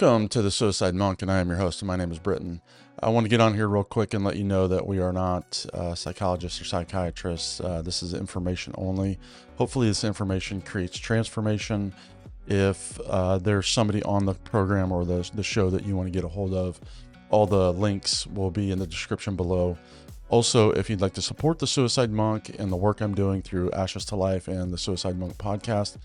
Welcome to the Suicide Monk, and I am your host, and my name is Britton. I want to get on here real quick and let you know that we are not psychologists or psychiatrists. This is information only. Hopefully, this information creates transformation. If there's somebody on the program or the show that you want to get a hold of, all the links will be in the description below. Also, if you'd like to support the Suicide Monk and the work I'm doing through Ashes to Life and the Suicide Monk podcast,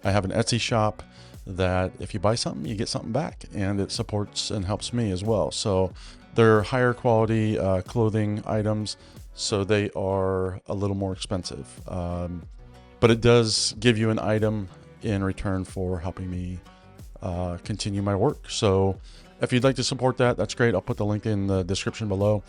I have an Etsy shop that if you buy something, you get something back, and it supports and helps me as well. So they're higher quality clothing items, so they are a little more expensive. But it does give you an item in return for helping me continue my work. So if you'd like to support that, that's great. I'll put the link in the description below.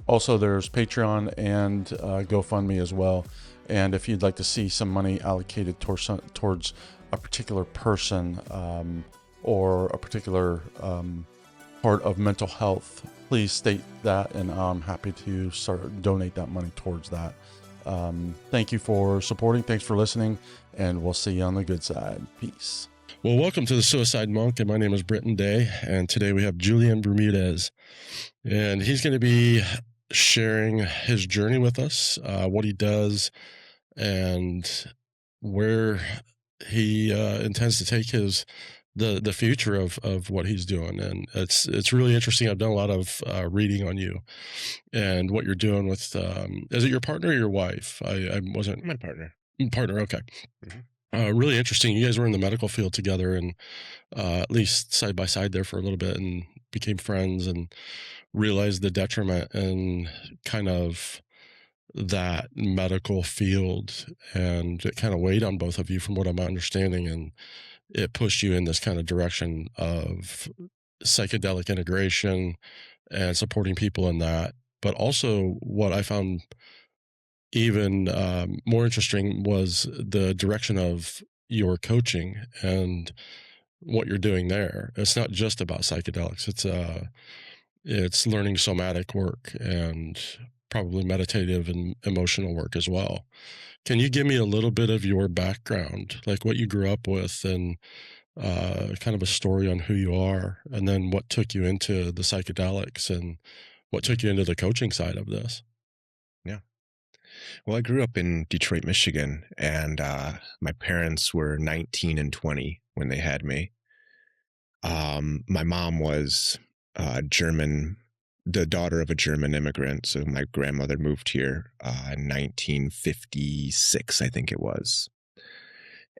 Also, there's Patreon and GoFundMe as well. And if you'd like to see some money allocated towards a particular person or a particular part of mental health, please state that, and I'm happy to donate that money towards that. Thank you for supporting. Thanks for listening, and we'll see you on the good side. Peace. Well, welcome to the Suicide Monk, and my name is Britton Day, and today we have Julian Bermudez, and he's going to be sharing his journey with us, what he does, and where he intends to take the future of what he's doing. And it's really interesting. I've done a lot of reading on you and what you're doing with is it your partner or your wife? I wasn't My partner. Okay. Mm-hmm. Really interesting. You guys were in the medical field together, and at least side by side there for a little bit, and became friends and realized the detriment and kind of that medical field, and it kind of weighed on both of you from what I'm understanding, and it pushed you in this kind of direction of psychedelic integration and supporting people in that. But also what I found even more interesting was the direction of your coaching and what you're doing there. It's not just about psychedelics. It's learning somatic work and probably meditative and emotional work as well. Can you give me a little bit of your background, like what you grew up with, and kind of a story on who you are, and then what took you into the psychedelics and what took you into the coaching side of this? Yeah. Well, I grew up in Detroit, Michigan, and my parents were 19 and 20 when they had me. My mom was German, the daughter of a German immigrant. So my grandmother moved here in 1956, I think it was.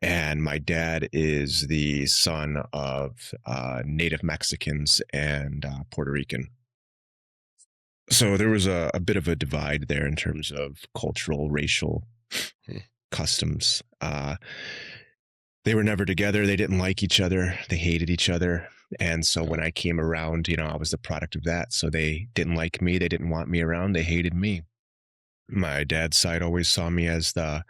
And my dad is the son of native Mexicans and Puerto Rican. So there was a bit of a divide there in terms of cultural, racial customs. They were never together. They didn't like each other. They hated each other. And so when I came around, I was the product of that. So they didn't like me. They didn't want me around. They hated me. My dad's side always saw me as the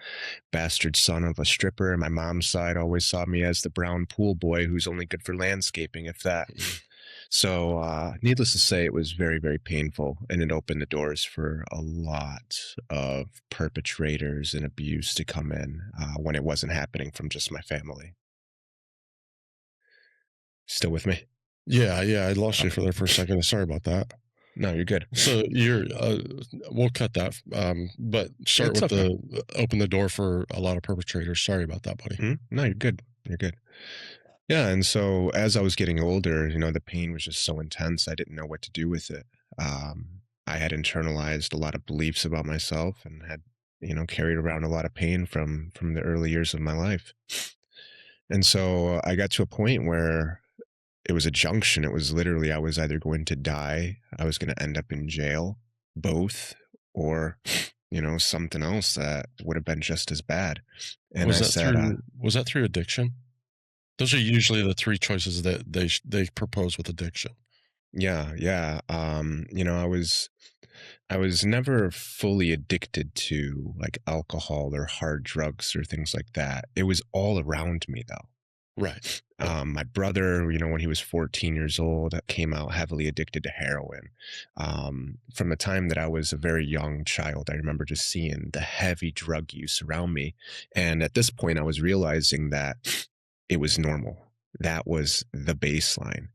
bastard son of a stripper. And my mom's side always saw me as the brown pool boy who's only good for landscaping, if that. So needless to say, it was very, very painful, and it opened the doors for a lot of perpetrators and abuse to come in when it wasn't happening from just my family. Still with me? Yeah, I lost you for there for a second. Sorry about that. No, you're good. So we'll cut that, but start It's with okay. open the door for a lot of perpetrators. Sorry about that, buddy. No, you're good. You're good. Yeah, and so as I was getting older, the pain was just so intense, I didn't know what to do with it. I had internalized a lot of beliefs about myself and had, carried around a lot of pain from the early years of my life. And so I got to a point where it was a junction. It was literally, I was either going to die, I was going to end up in jail, both, or, something else that would have been just as bad. And Was I that said, through addiction? Those are usually the three choices that they propose with addiction. yeah. I was never fully addicted to like alcohol or hard drugs or things like that. It was all around me though. Right. My brother, when he was 14 years old, came out heavily addicted to heroin. From the time that I was a very young child, I remember just seeing the heavy drug use around me. And at this point, I was realizing that it was normal. That was the baseline.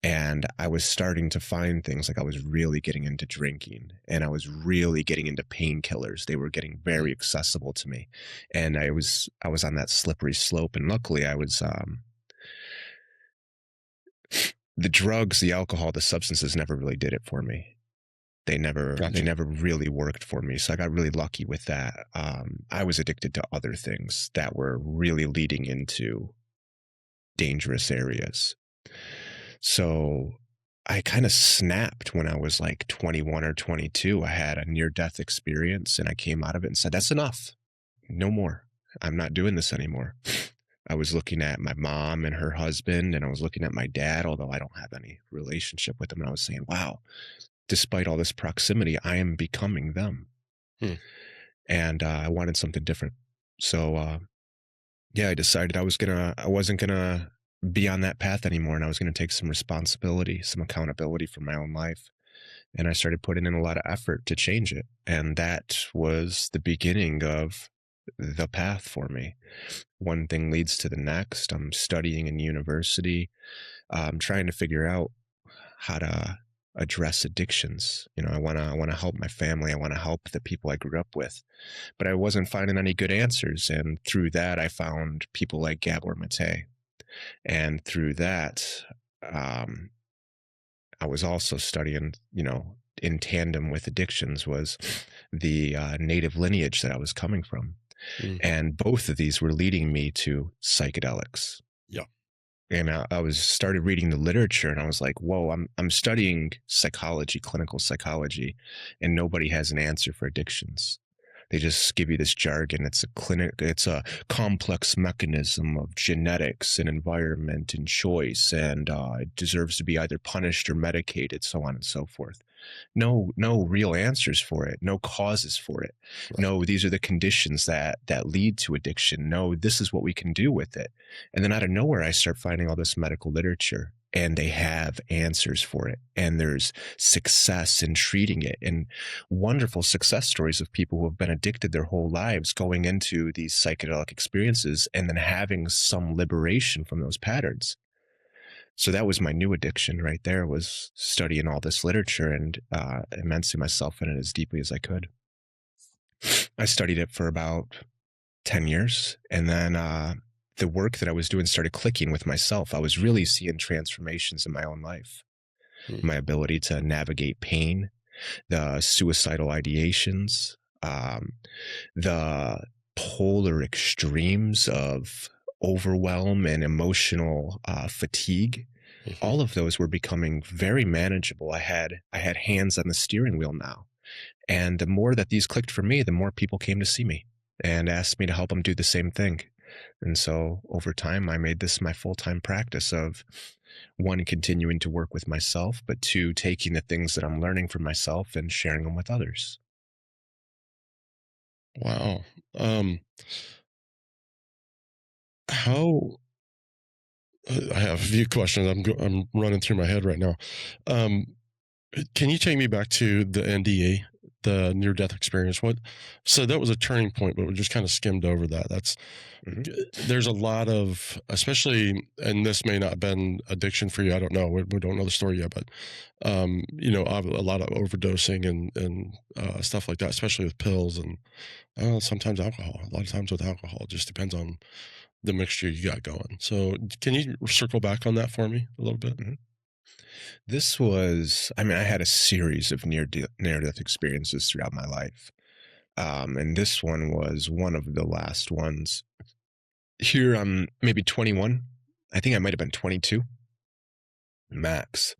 And I was starting to find things like I was really getting into drinking and I was really getting into painkillers. They were getting very accessible to me. And I was on that slippery slope. And luckily I was, the drugs, the alcohol, the substances never really did it for me. They Gotcha. never really worked for me. So I got really lucky with that. I was addicted to other things that were really leading into dangerous areas. So I kind of snapped when I was like 21 or 22. I had a near death experience and I came out of it and said, that's enough. No more. I'm not doing this anymore. I was looking at my mom and her husband, and I was looking at my dad, although I don't have any relationship with them. And I was saying, wow, despite all this proximity, I am becoming them. Hmm. And I wanted something different. So yeah, I decided I wasn't gonna be on that path anymore, and I was gonna take some responsibility, some accountability for my own life. And I started putting in a lot of effort to change it. And that was the beginning of the path for me. One thing leads to the next. I'm studying in university. I'm trying to figure out how to address addictions. I want to help my family. I want to help the people I grew up with, but I wasn't finding any good answers. And through that, I found people like Gabor Mate. And through that, um, I was also studying, in tandem with addictions was the native lineage that I was coming from. Mm-hmm. And both of these were leading me to psychedelics. Yeah. And I was started reading the literature and I was like, whoa, I'm studying psychology, clinical psychology, and nobody has an answer for addictions. They just give you this jargon. It's a complex mechanism of genetics and environment and choice, and it deserves to be either punished or medicated, so on and so forth. No real answers for it, no causes for it. Right. No, these are the conditions that lead to addiction. No, this is what we can do with it. And then out of nowhere, I start finding all this medical literature and they have answers for it. And there's success in treating it and wonderful success stories of people who have been addicted their whole lives going into these psychedelic experiences and then having some liberation from those patterns. So that was my new addiction right there, was studying all this literature and immersing myself in it as deeply as I could. I studied it for about 10 years. And then the work that I was doing started clicking with myself. I was really seeing transformations in my own life, Hmm. my ability to navigate pain, the suicidal ideations, the polar extremes of overwhelm and emotional fatigue. Mm-hmm. All of those were becoming very manageable. I had hands on the steering wheel now. And the more that these clicked for me, the more people came to see me and asked me to help them do the same thing. And so over time, I made this my full-time practice of, one, continuing to work with myself, but two, taking the things that I'm learning from myself and sharing them with others. Wow. Um, how I have a few questions. I'm running through my head right now. Um, can you take me back to the NDA, the near death experience? What? So that was a turning point, but we just kind of skimmed over that. Mhm. There's a lot of, especially, and this may not have been addiction for you. I don't know. We don't know the story yet, but a lot of overdosing and stuff like that, especially with pills and sometimes alcohol. A lot of times with alcohol, it just depends on the mixture you got going. So can you circle back on that for me a little bit? Mhm. This was, I mean, I had a series of near death experiences throughout my life. And this one was one of the last ones. Here I'm maybe 21. I think I might have been 22 max.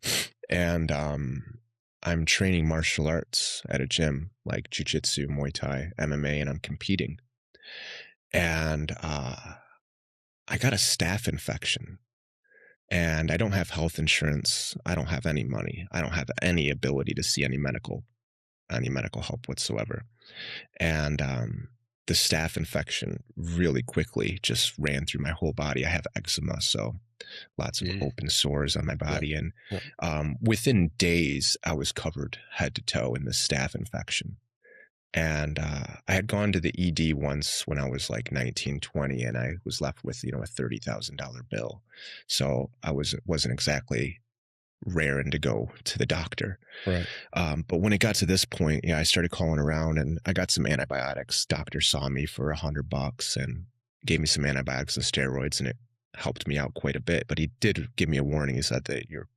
And I'm training martial arts at a gym like jujitsu, Muay Thai, MMA, and I'm competing. And I got a staph infection and I don't have health insurance. I don't have any money. I don't have any ability to see any medical help whatsoever. And the staph infection really quickly just ran through my whole body. I have eczema, so lots of Mm, open sores on my yeah. body. And Yeah. within days, I was covered head to toe in this staph infection. And I had gone to the ED once when I was like 19, 20, and I was left with, a $30,000 bill. So wasn't exactly raring to go to the doctor. Right. But when it got to this point, I started calling around and I got some antibiotics. Doctor saw me for $100 and gave me some antibiotics and steroids, and it helped me out quite a bit. But he did give me a warning. He said that you're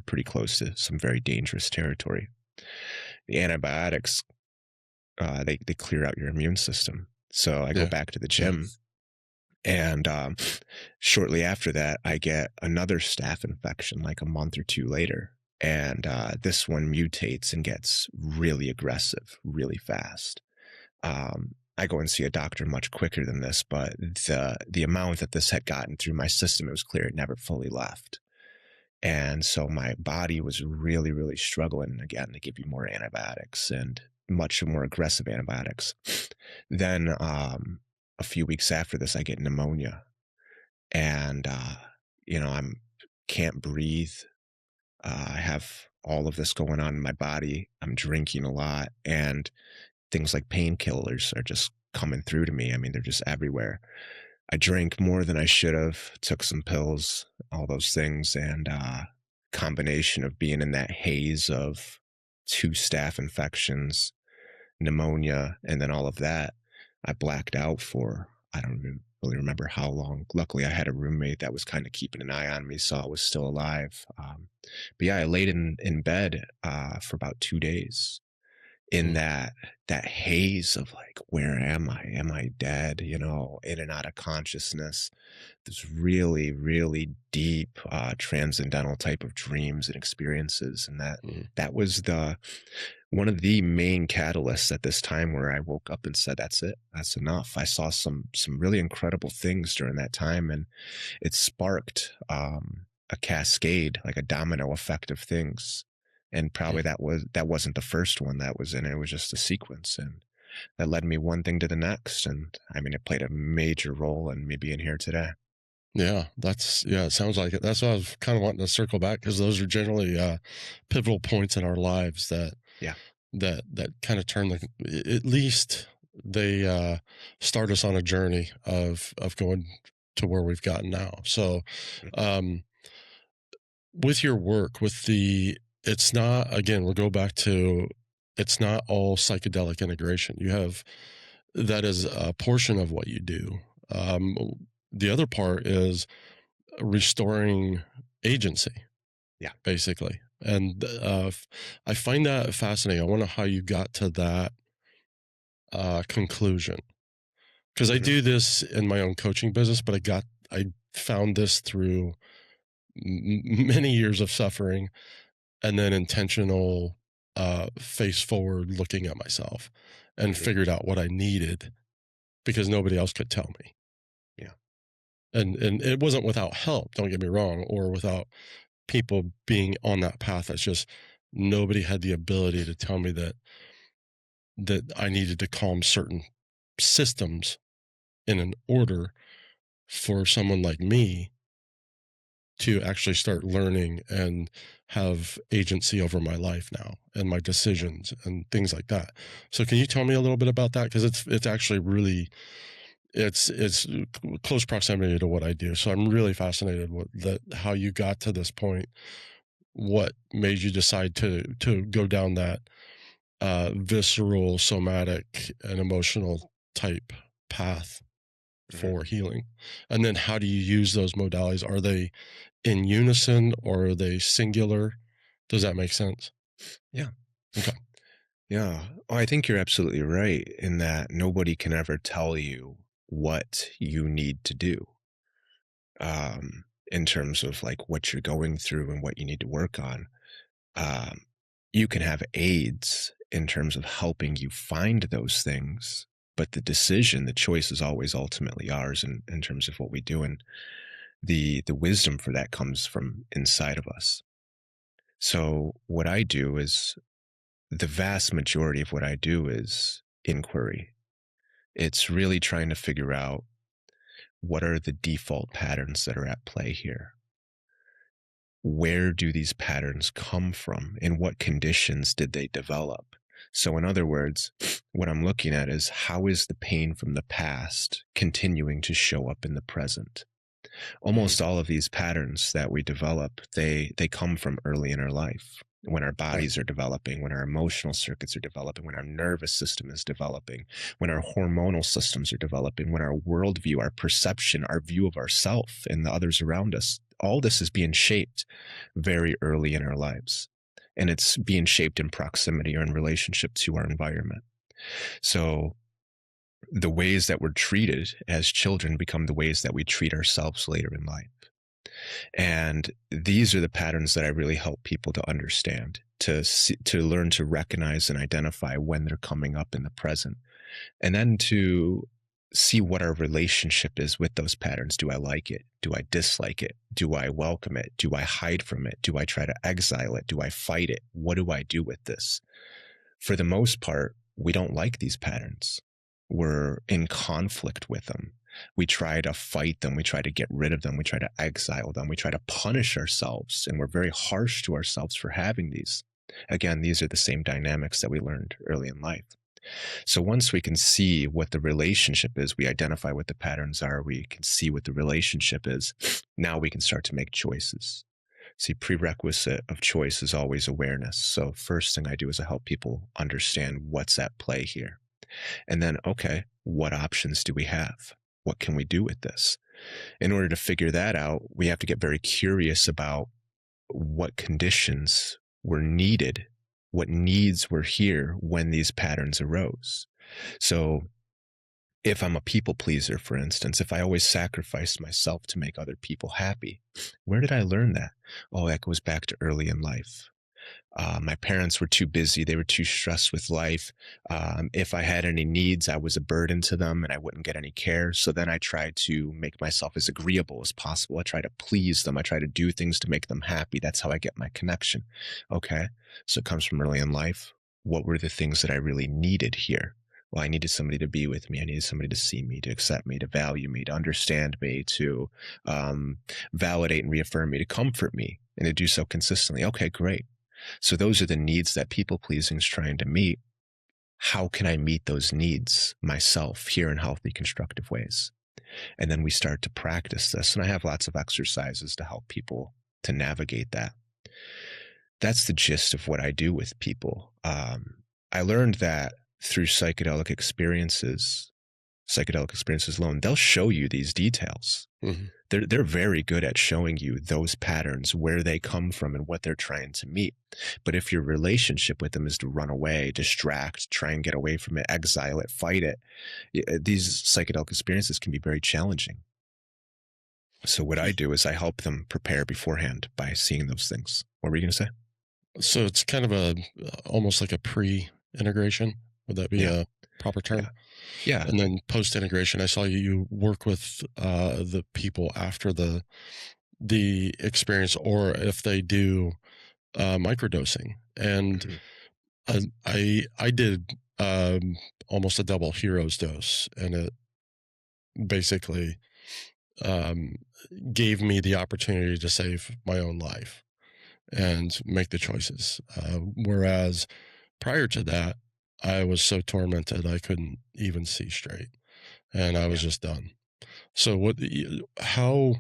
pretty close to some very dangerous territory. The antibiotics, they clear out your immune system. So I go back to the gym, and shortly after that, I get another staph infection like a month or two later. And this one mutates and gets really aggressive really fast. I go and see a doctor much quicker than this, but the amount that this had gotten through my system, it was clear it never fully left. And so my body was really, really struggling again to give you more antibiotics and much more aggressive antibiotics. Then a few weeks after this, I get pneumonia, and I'm can't breathe. I have all of this going on in my body. I'm drinking a lot, and things like painkillers are just coming through to me. I mean, they're just everywhere. I drank more than I should have, took some pills, all those things, and combination of being in that haze of 2 staph infections, pneumonia, and then all of that, I blacked out for, I don't really remember how long. Luckily, I had a roommate that was kind of keeping an eye on me, so I was still alive. But I laid in bed for about 2 days in that haze of like, where am I? Am I dead? In and out of consciousness. This really, really deep, transcendental type of dreams and experiences, and that was one of the main catalysts at this time where I woke up and said, "That's it. That's enough." I saw some really incredible things during that time, and it sparked a cascade, like a domino effect of things. And probably that wasn't the first one that was in it. It was just a sequence, and that led me one thing to the next. And I mean, it played a major role in me being here today. Yeah, it sounds like it. That's why I was kind of wanting to circle back, because those are generally pivotal points in our lives that kind of turn at least they start us on a journey of going to where we've gotten now. So with your work, it's not, again, we'll go back to, it's not all psychedelic integration. That is a portion of what you do. The other part is restoring agency. Yeah. Basically. And I find that fascinating. I wonder how you got to that conclusion. Because I do this in my own coaching business, but I found this through many years of suffering, and then intentional face forward looking at myself, and figured out what I needed because nobody else could tell me. Yeah. And it wasn't without help, don't get me wrong, or without people being on that path. It's just nobody had the ability to tell me that I needed to calm certain systems in an order for someone like me to actually start learning and have agency over my life now and my decisions and things like that. So can you tell me a little bit about that? Because it's actually really, it's close proximity to what I do. So I'm really fascinated with how you got to this point. What made you decide to go down that visceral, somatic, and emotional type path for healing? And then how do you use those modalities? Are they in unison or are they singular? Does that make sense? Yeah. Okay. Yeah. Oh, I think you're absolutely right in that nobody can ever tell you what you need to do in terms of like what you're going through and what you need to work on. You can have aids in terms of helping you find those things, but the choice is always ultimately ours in terms of what we do. And the wisdom for that comes from inside of us. So what I do is, the vast majority of what I do is inquiry. It's really trying to figure out what are the default patterns that are at play here. Where do these patterns come from? In what conditions did they develop? So in other words, what I'm looking at is how is the pain from the past continuing to show up in the present? Mhm. Almost all of these patterns that we develop, they come from early in our life, when our Right. bodies are developing, when our emotional circuits are developing, when our nervous system is developing, when our hormonal systems are developing, when our worldview, our perception, our view of ourself and the others around us, all this is being shaped very early in our lives. And it's being shaped in proximity or in relationship to our environment. So the ways that we're treated as children become the ways that we treat ourselves later in life. And these are the patterns that I really help people to understand, to see, to learn to recognize and identify when they're coming up in the present, and then to see what our relationship is with those patterns. Do I like it? Do I dislike it? Do I welcome it? Do I hide from it? Do I try to exile it? Do I fight it? What do I do with this? For the most part, we don't like these patterns. We're in conflict with them. We try to fight them. We try to get rid of them. We try to exile them. We try to punish ourselves. And we're very harsh to ourselves for having these. Again, these are the same dynamics that we learned early in life. So once we can see what the relationship is, we identify what the patterns are, we can see what the relationship is, now we can start to make choices. See, prerequisite of choice is always awareness. So first thing I do is I help people understand what's at play here. And then, okay, what options do we have? What can we do with this? In order to figure that out, we have to get very curious about what conditions were needed, what needs were here when these patterns arose. So if I'm a people pleaser, for instance, if I always sacrifice myself to make other people happy, where did I learn that? Oh, that goes back to early in life. My parents were too busy. They were too stressed with life. If I had any needs, I was a burden to them and I wouldn't get any care. So then I tried to make myself as agreeable as possible. I try to please them. I try to do things to make them happy. That's how I get my connection. Okay. So it comes from early in life. What were the things that I really needed here? Well, I needed somebody to be with me. I needed somebody to see me, to accept me, to value me, to understand me, to validate and reaffirm me, to comfort me, and to do so consistently. Okay, great. So those are the needs that people pleasing is trying to meet. How can I meet those needs myself here in healthy, constructive ways? And then we start to practice this. And I have lots of exercises to help people to navigate that. That's the gist of what I do with people. I learned that through psychedelic experiences alone, they'll show you these details. Mm-hmm. They're very good at showing you those patterns, where they come from and what they're trying to meet. But if your relationship with them is to run away, distract, try and get away from it, exile it, fight it, these psychedelic experiences can be very challenging. So what I do is I help them prepare beforehand by seeing those things. What were you going to say? So it's kind of a almost like a pre-integration. Would that be Yeah, a proper yeah, term? yeah. And then post-integration, I saw you work with the people after the experience, or if they do microdosing. And Mm-hmm. I did almost a double heroes dose, and it basically um, gave me the opportunity to save my own life and make the choices. Whereas prior to that, I was so tormented I couldn't even see straight, and I was Yeah. just done. So, how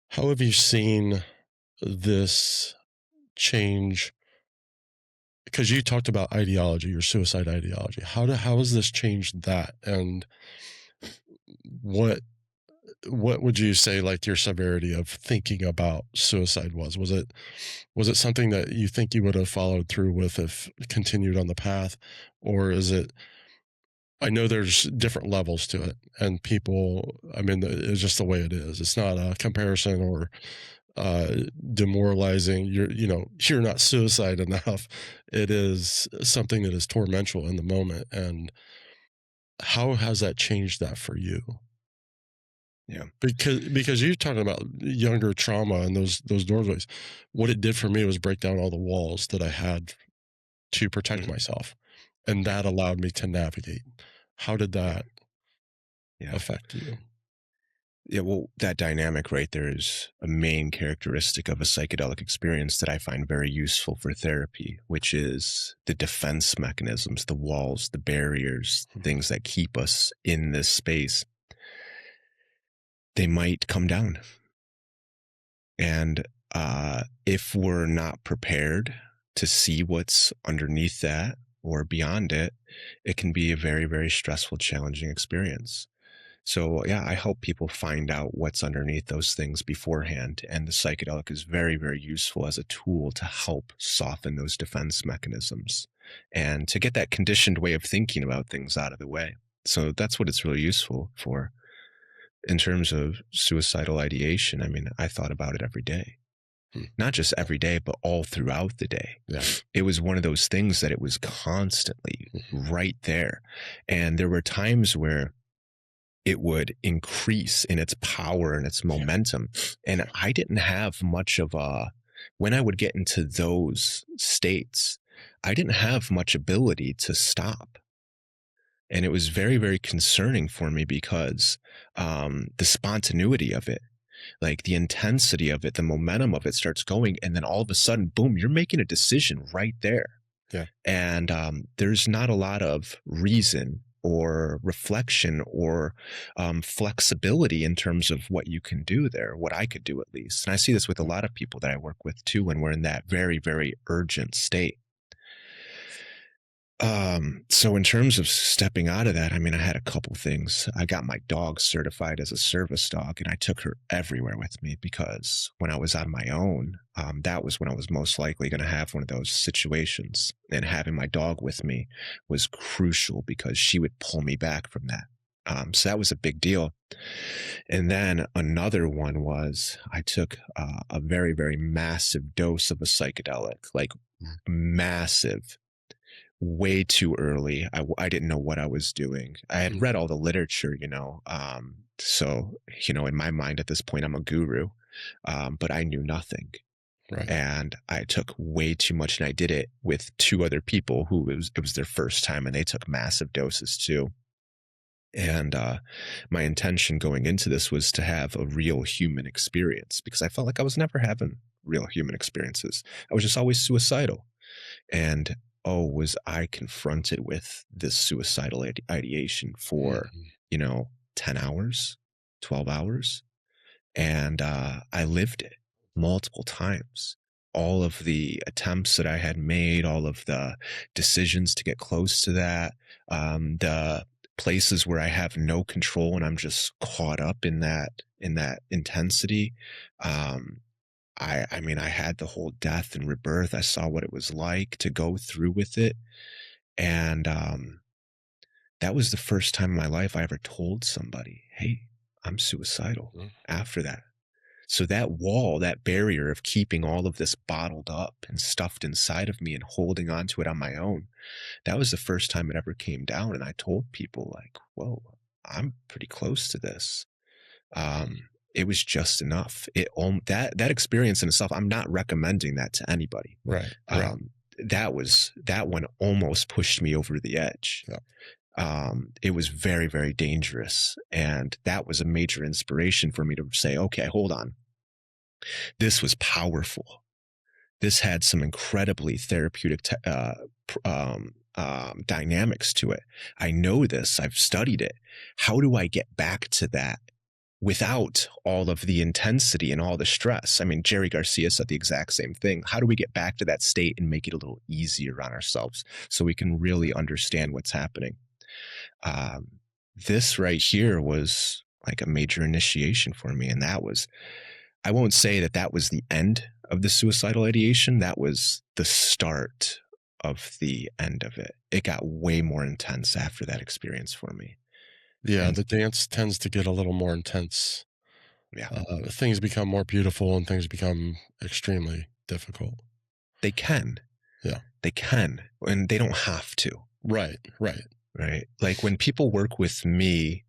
how have you seen this change? Because you talked about ideology, your suicide ideology. How has this changed that, and what what would you say like your severity of thinking about suicide was? Was it something that you think you would have followed through with if continued on the path, or is it? I know there's different levels to it, and people. I mean, it's just the way it is. It's not a comparison or demoralizing. You're not suicide enough. It is something that is tormental in the moment. And how has that changed that for you? Yeah. Because you're talking about younger trauma and those doorways. What it did for me was break down all the walls that I had to protect Mm-hmm. myself, and Yeah. that allowed me to navigate. How did Yeah. that Yeah. affect you? Yeah, well, that dynamic right there is a main characteristic of a psychedelic experience that I find very useful for therapy, which is the defense mechanisms, the walls, the barriers, things that keep us in this space. They might come down. And if we're not prepared to see what's underneath that or beyond it, it can be a very, very stressful, challenging experience. So yeah, I help people find out what's underneath those things beforehand. And the psychedelic is very, very useful as a tool to help soften those defense mechanisms and to get that conditioned way of thinking about things out of the way. So that's what it's really useful for. In terms of suicidal ideation, I mean, I thought about it every day. Not just every day, but all throughout the day. Yeah. It was one of those things that it was constantly right there. And there were times where it would increase in its power and its momentum. And I didn't have much of when I would get into those states, I didn't have much ability to stop. And it was very, very concerning for me because the spontaneity of it, like the intensity of it, the momentum of it starts going. And then all of a sudden, boom, you're making a decision right there. Yeah. And there's not a lot of reason or reflection or flexibility in terms of what you can do there, what I could do at least. And I see this with a lot of people that I work with too, when we're in that very, very urgent state. So in terms of stepping out of that, I mean, I had a couple things. I got my dog certified as a service dog, and I took her everywhere with me because when I was on my own, that was when I was most likely going to have one of those situations. And having my dog with me was crucial because she would pull me back from that. So that was a big deal. And then another one was I took a very, very massive dose of a psychedelic, like massive, way too early. I didn't know what I was doing. I had read all the literature, so, in my mind at this point, I'm a guru, but I knew nothing. Right. And I took way too much, and I did it with two other people who it was their first time, and they took massive doses too. And my intention going into this was to have a real human experience because I felt like I was never having real human experiences. I was just always suicidal. And was I confronted with this suicidal ideation for, 10 hours, 12 hours. And I lived it multiple times. All of the attempts that I had made, all of the decisions to get close to that, the places where I have no control and I'm just caught up in that intensity. I mean, I had the whole death and rebirth. I saw what it was like to go through with it. And that was the first time in my life I ever told somebody, hey, I'm suicidal after that. So that wall, that barrier of keeping all of this bottled up and stuffed inside of me and holding on to it on my own, that was the first time it ever came down. And I told people like, whoa, I'm pretty close to this. It was just enough. That experience in itself, I'm not recommending that to anybody. Right. That one almost pushed me over the edge. Yeah. It was very, very dangerous. And that was a major inspiration for me to say, okay, hold on. This was powerful. This had some incredibly therapeutic dynamics to it. I know this. I've studied it. How do I get back to that without all of the intensity and all the stress? I mean, Jerry Garcia said the exact same thing. How do we get back to that state and make it a little easier on ourselves so we can really understand what's happening? This right here was like a major initiation for me. And that was, I won't say that was the end of the suicidal ideation. That was the start of the end of it. It got way more intense after that experience for me. Yeah, and the dance tends to get a little more intense. Yeah. Things become more beautiful and things become extremely difficult. They can. Yeah. They can, and they don't have to. Right. Like when people work with me,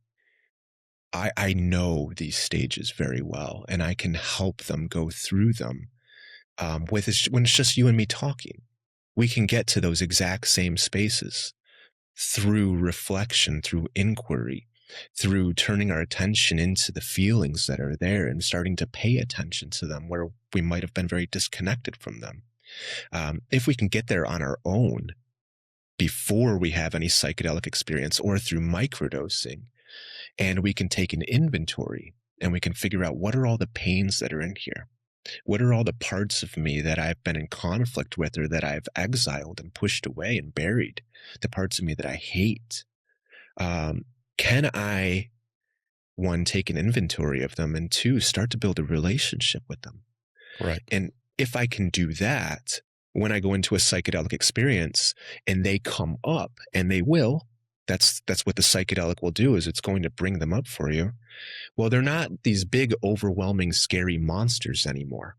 I know these stages very well, and I can help them go through them. When it's just you and me talking, we can get to those exact same spaces through reflection, through inquiry. through turning our attention into the feelings that are there and starting to pay attention to them where we might have been very disconnected from them. If we can get there on our own before we have any psychedelic experience or through microdosing, and we can take an inventory and we can figure out what are all the pains that are in here. What are all the parts of me that I've been in conflict with or that I've exiled and pushed away and buried? The parts of me that I hate. Can I, one, take an inventory of them, and two, start to build a relationship with them? Right. And if I can do that, when I go into a psychedelic experience and they come up, and they will, that's what the psychedelic will do, is it's going to bring them up for you. Well, they're not these big, overwhelming, scary monsters anymore.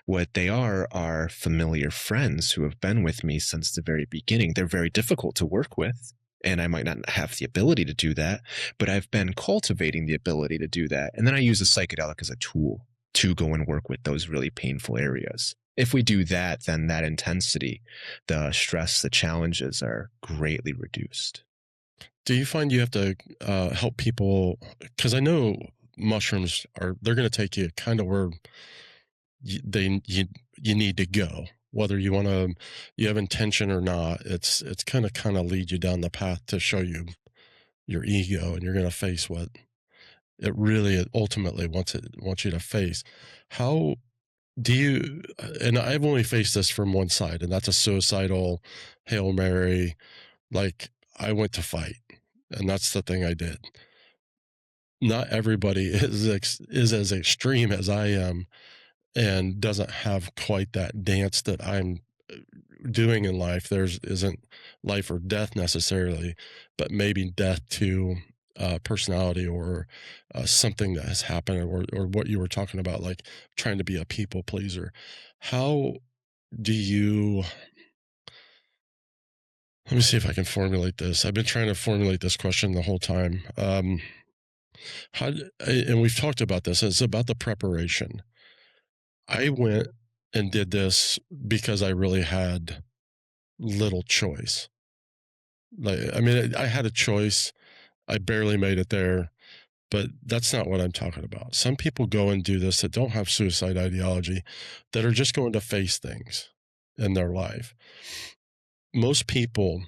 What they are familiar friends who have been with me since the very beginning. They're very difficult to work with, and I might not have the ability to do that, but I've been cultivating the ability to do that. And then I use the psychedelic as a tool to go and work with those really painful areas. If we do that, then that intensity, the stress, the challenges are greatly reduced. Do you find you have to help people? Because I know mushrooms they're going to take you kind of where you need to go, whether you have intention or not. It's kind of lead you down the path to show you your ego, and you're going to face what it really ultimately wants you to face. How do you? And I've only faced this from one side, and that's a suicidal Hail Mary. Like, I went to fight, and that's the thing I did. Not everybody is as extreme as I am, and doesn't have quite that dance that I'm doing in life. Isn't life or death necessarily, but maybe death to personality, or something that has happened, or what you were talking about, like trying to be a people pleaser. How do you? Let me see if I can formulate this. I've been trying to formulate this question the whole time. And we've talked about this. It's about the preparation. I went and did this because I really had little choice. I had a choice. I barely made it there, but that's not what I'm talking about. Some people go and do this that don't have suicide ideology, that are just going to face things in their life. Most people,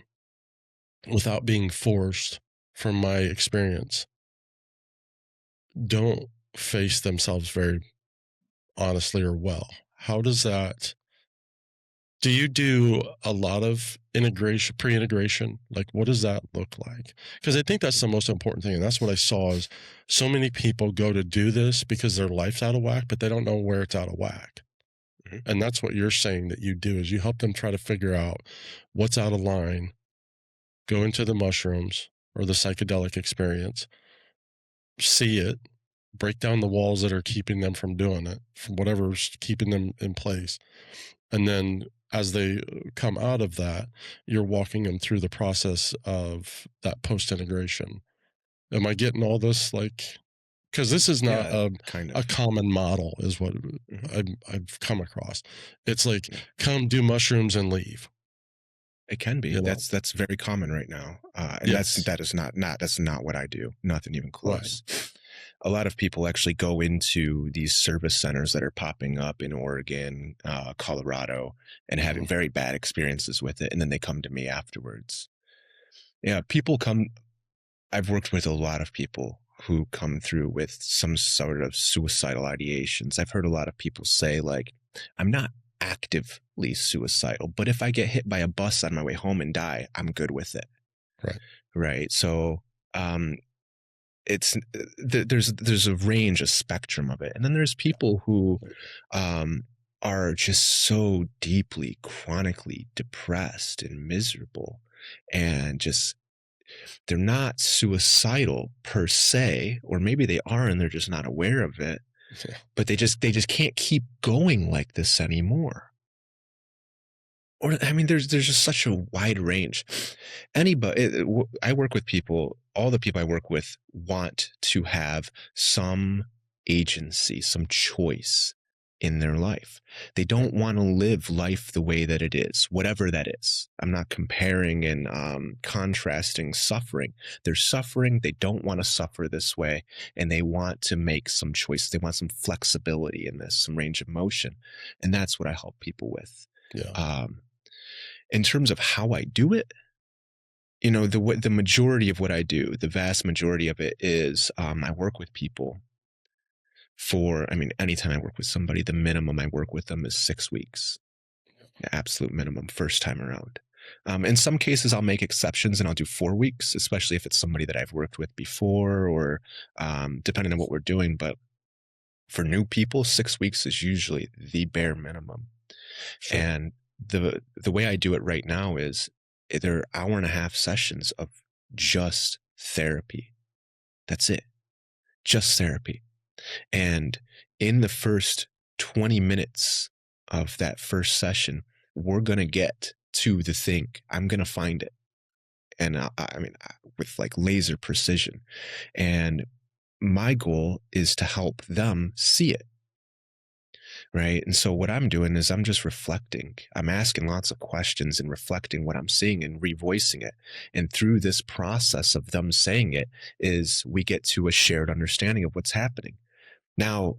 without being forced, from my experience, don't face themselves very honestly or well. How does that? Do you do a lot of pre-integration? Like, what does that look like? Because I think that's the most important thing. And that's what I saw, is so many people go to do this because their life's out of whack, but they don't know where it's out of whack. Mm-hmm. And that's what you're saying that you do, is you help them try to figure out what's out of line, go into the mushrooms or the psychedelic experience, see it, break down the walls that are keeping them from doing it, from whatever's keeping them in place. And then as they come out of that, you're walking them through the process of that post-integration. Am I getting all this? Like, because this is not a common model, is what I've come across. It's like, come do mushrooms and leave. It can be. That's very common right now, and yes. that's not what I do. Nothing even close. Right. A lot of people actually go into these service centers that are popping up in Oregon, Colorado, and having very bad experiences with it, and then they come to me afterwards. Yeah, people come. I've worked with a lot of people who come through with some sort of suicidal ideations. I've heard a lot of people say, like, I'm not actively suicidal, but if I get hit by a bus on my way home and die, I'm good with it. Right. So there's a range, a spectrum of it. And then there's people who are just so deeply, chronically depressed and miserable, and just, they're not suicidal per se, or maybe they are and they're just not aware of it. Yeah. But they just can't keep going like this anymore. Or, I mean, there's just such a wide range. I work with people, all the people I work with want to have some agency, some choice in their life. They Right. don't want to live life the way that it is, whatever that is. I'm not comparing and contrasting suffering. They're suffering. They don't want to suffer this way, and they want to make some choices. They want some flexibility in this, some range of motion. And that's what I help people with. Yeah. Um, in terms of how I do it, the majority of what I do, the vast majority of it is I work with people anytime I work with somebody, the minimum I work with them is 6 weeks, the absolute minimum, first time around. In some cases, I'll make exceptions and I'll do 4 weeks, especially if it's somebody that I've worked with before or depending on what we're doing. But for new people, 6 weeks is usually the bare minimum. Sure. And the way I do it right now is they're hour-and-a-half sessions of just therapy. That's it. Just therapy. And in the first 20 minutes of that first session, we're going to get to the thing. I'm going to find it. And with like laser precision. And my goal is to help them see it. Right. And so what I'm doing is I'm just reflecting. I'm asking lots of questions and reflecting what I'm seeing and revoicing it. And through this process of them saying it is we get to a shared understanding of what's happening. Now,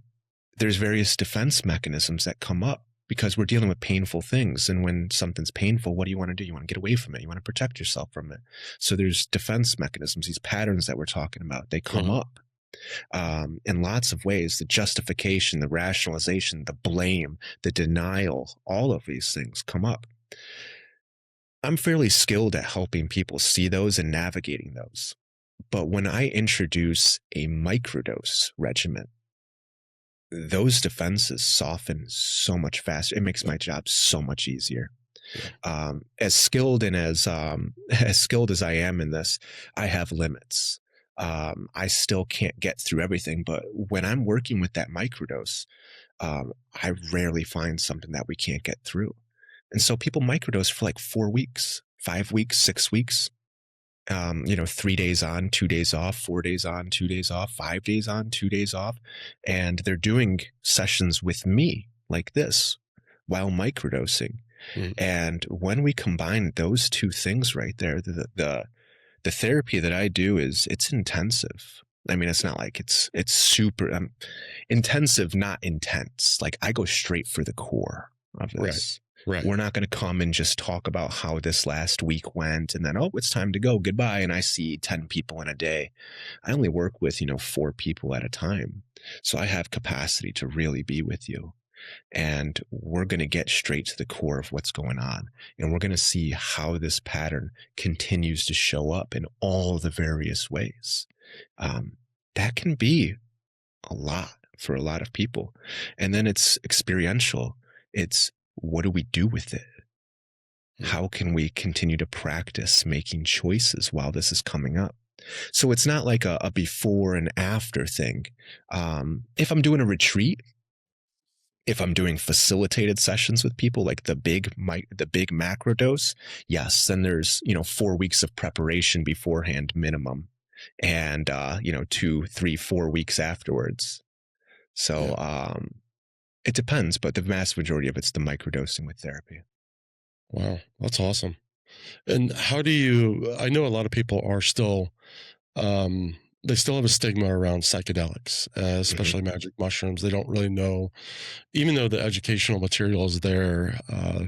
there's various defense mechanisms that come up because we're dealing with painful things. And when something's painful, what do you want to do? You want to get away from it. You want to protect yourself from it. So there's defense mechanisms, these patterns that we're talking about, they come Uh-huh. up in lots of ways. The justification, the rationalization, the blame, the denial, all of these things come up. I'm fairly skilled at helping people see those and navigating those. But when I introduce a microdose regimen, those defenses soften so much faster. It makes Yeah. my job so much easier. Yeah. As skilled and as skilled as I am in this, I have limits. I still can't get through everything, but when I'm working with that microdose, I rarely find something that we can't get through. And so people microdose for like 4 weeks, 5 weeks, 6 weeks. 3 days on, 2 days off, 4 days on, 2 days off, 5 days on, 2 days off. And they're doing sessions with me like this while microdosing. Mm. And when we combine those two things right there, the therapy that I do it's intensive. I mean, it's not like it's super intensive, not intense. Like I go straight for the core of Right. this. Right. We're not going to come and just talk about how this last week went and then, oh, it's time to go. Goodbye. And I see 10 people in a day. I only work with, 4 people at a time. So I have capacity to really be with you. And we're going to get straight to the core of what's going on. And we're going to see how this pattern continues to show up in all the various ways. That can be a lot for a lot of people. And then it's experiential. It's what do we do with it? Mm. How can we continue to practice making choices while this is coming up? So it's not like a before and after thing. If I'm doing a retreat, if I'm doing facilitated sessions with people, like the big macro dose, yes, then there's 4 weeks of preparation beforehand minimum, and 2, 3, 4 weeks afterwards. So Yeah. it depends, but the vast majority of it's the microdosing with therapy. Wow. That's awesome. And how do you, I know a lot of people are still, they still have a stigma around psychedelics, Hmm. especially magic mushrooms. They don't really know, even though the educational material is there,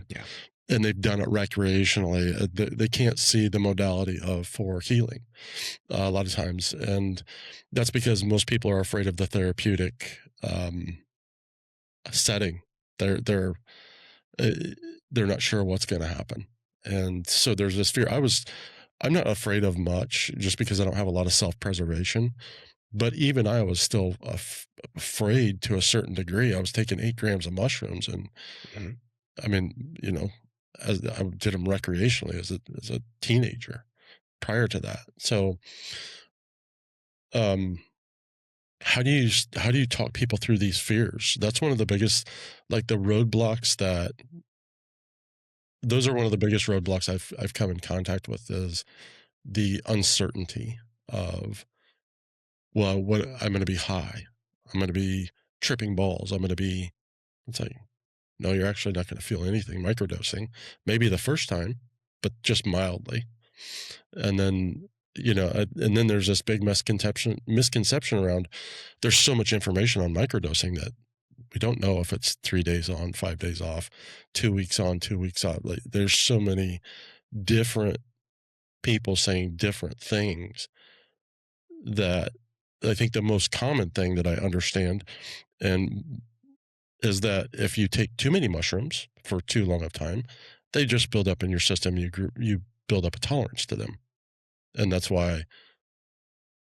Yeah. and they've done it recreationally, they can't see the modality of for healing a lot of times. And that's because most people are afraid of the therapeutic setting. They're uh, they're not sure what's going to happen, and so there's this fear. I'm not afraid of much just because I don't have a lot of self preservation. But even I was still afraid to a certain degree. I was taking 8 grams of mushrooms, and Hmm. I mean, as I did them recreationally as a teenager. Prior to that, so um, how do you talk people through these fears? That's one of the biggest, like the roadblocks that those are one of the biggest roadblocks I've come in contact with is the uncertainty of, well, what I'm going to be high, I'm going to be tripping balls, I'm going to be It's like, no, you're actually not going to feel anything microdosing. Maybe the first time, but just mildly. And then, and then there's this big misconception around there's so much information on microdosing that we don't know if it's 3 days on, 5 days off, 2 weeks on, 2 weeks off. Like, there's so many different people saying different things that I think the most common thing that I understand and is that if you take too many mushrooms for too long of time, they just build up in your system. You build up a tolerance to them, and that's why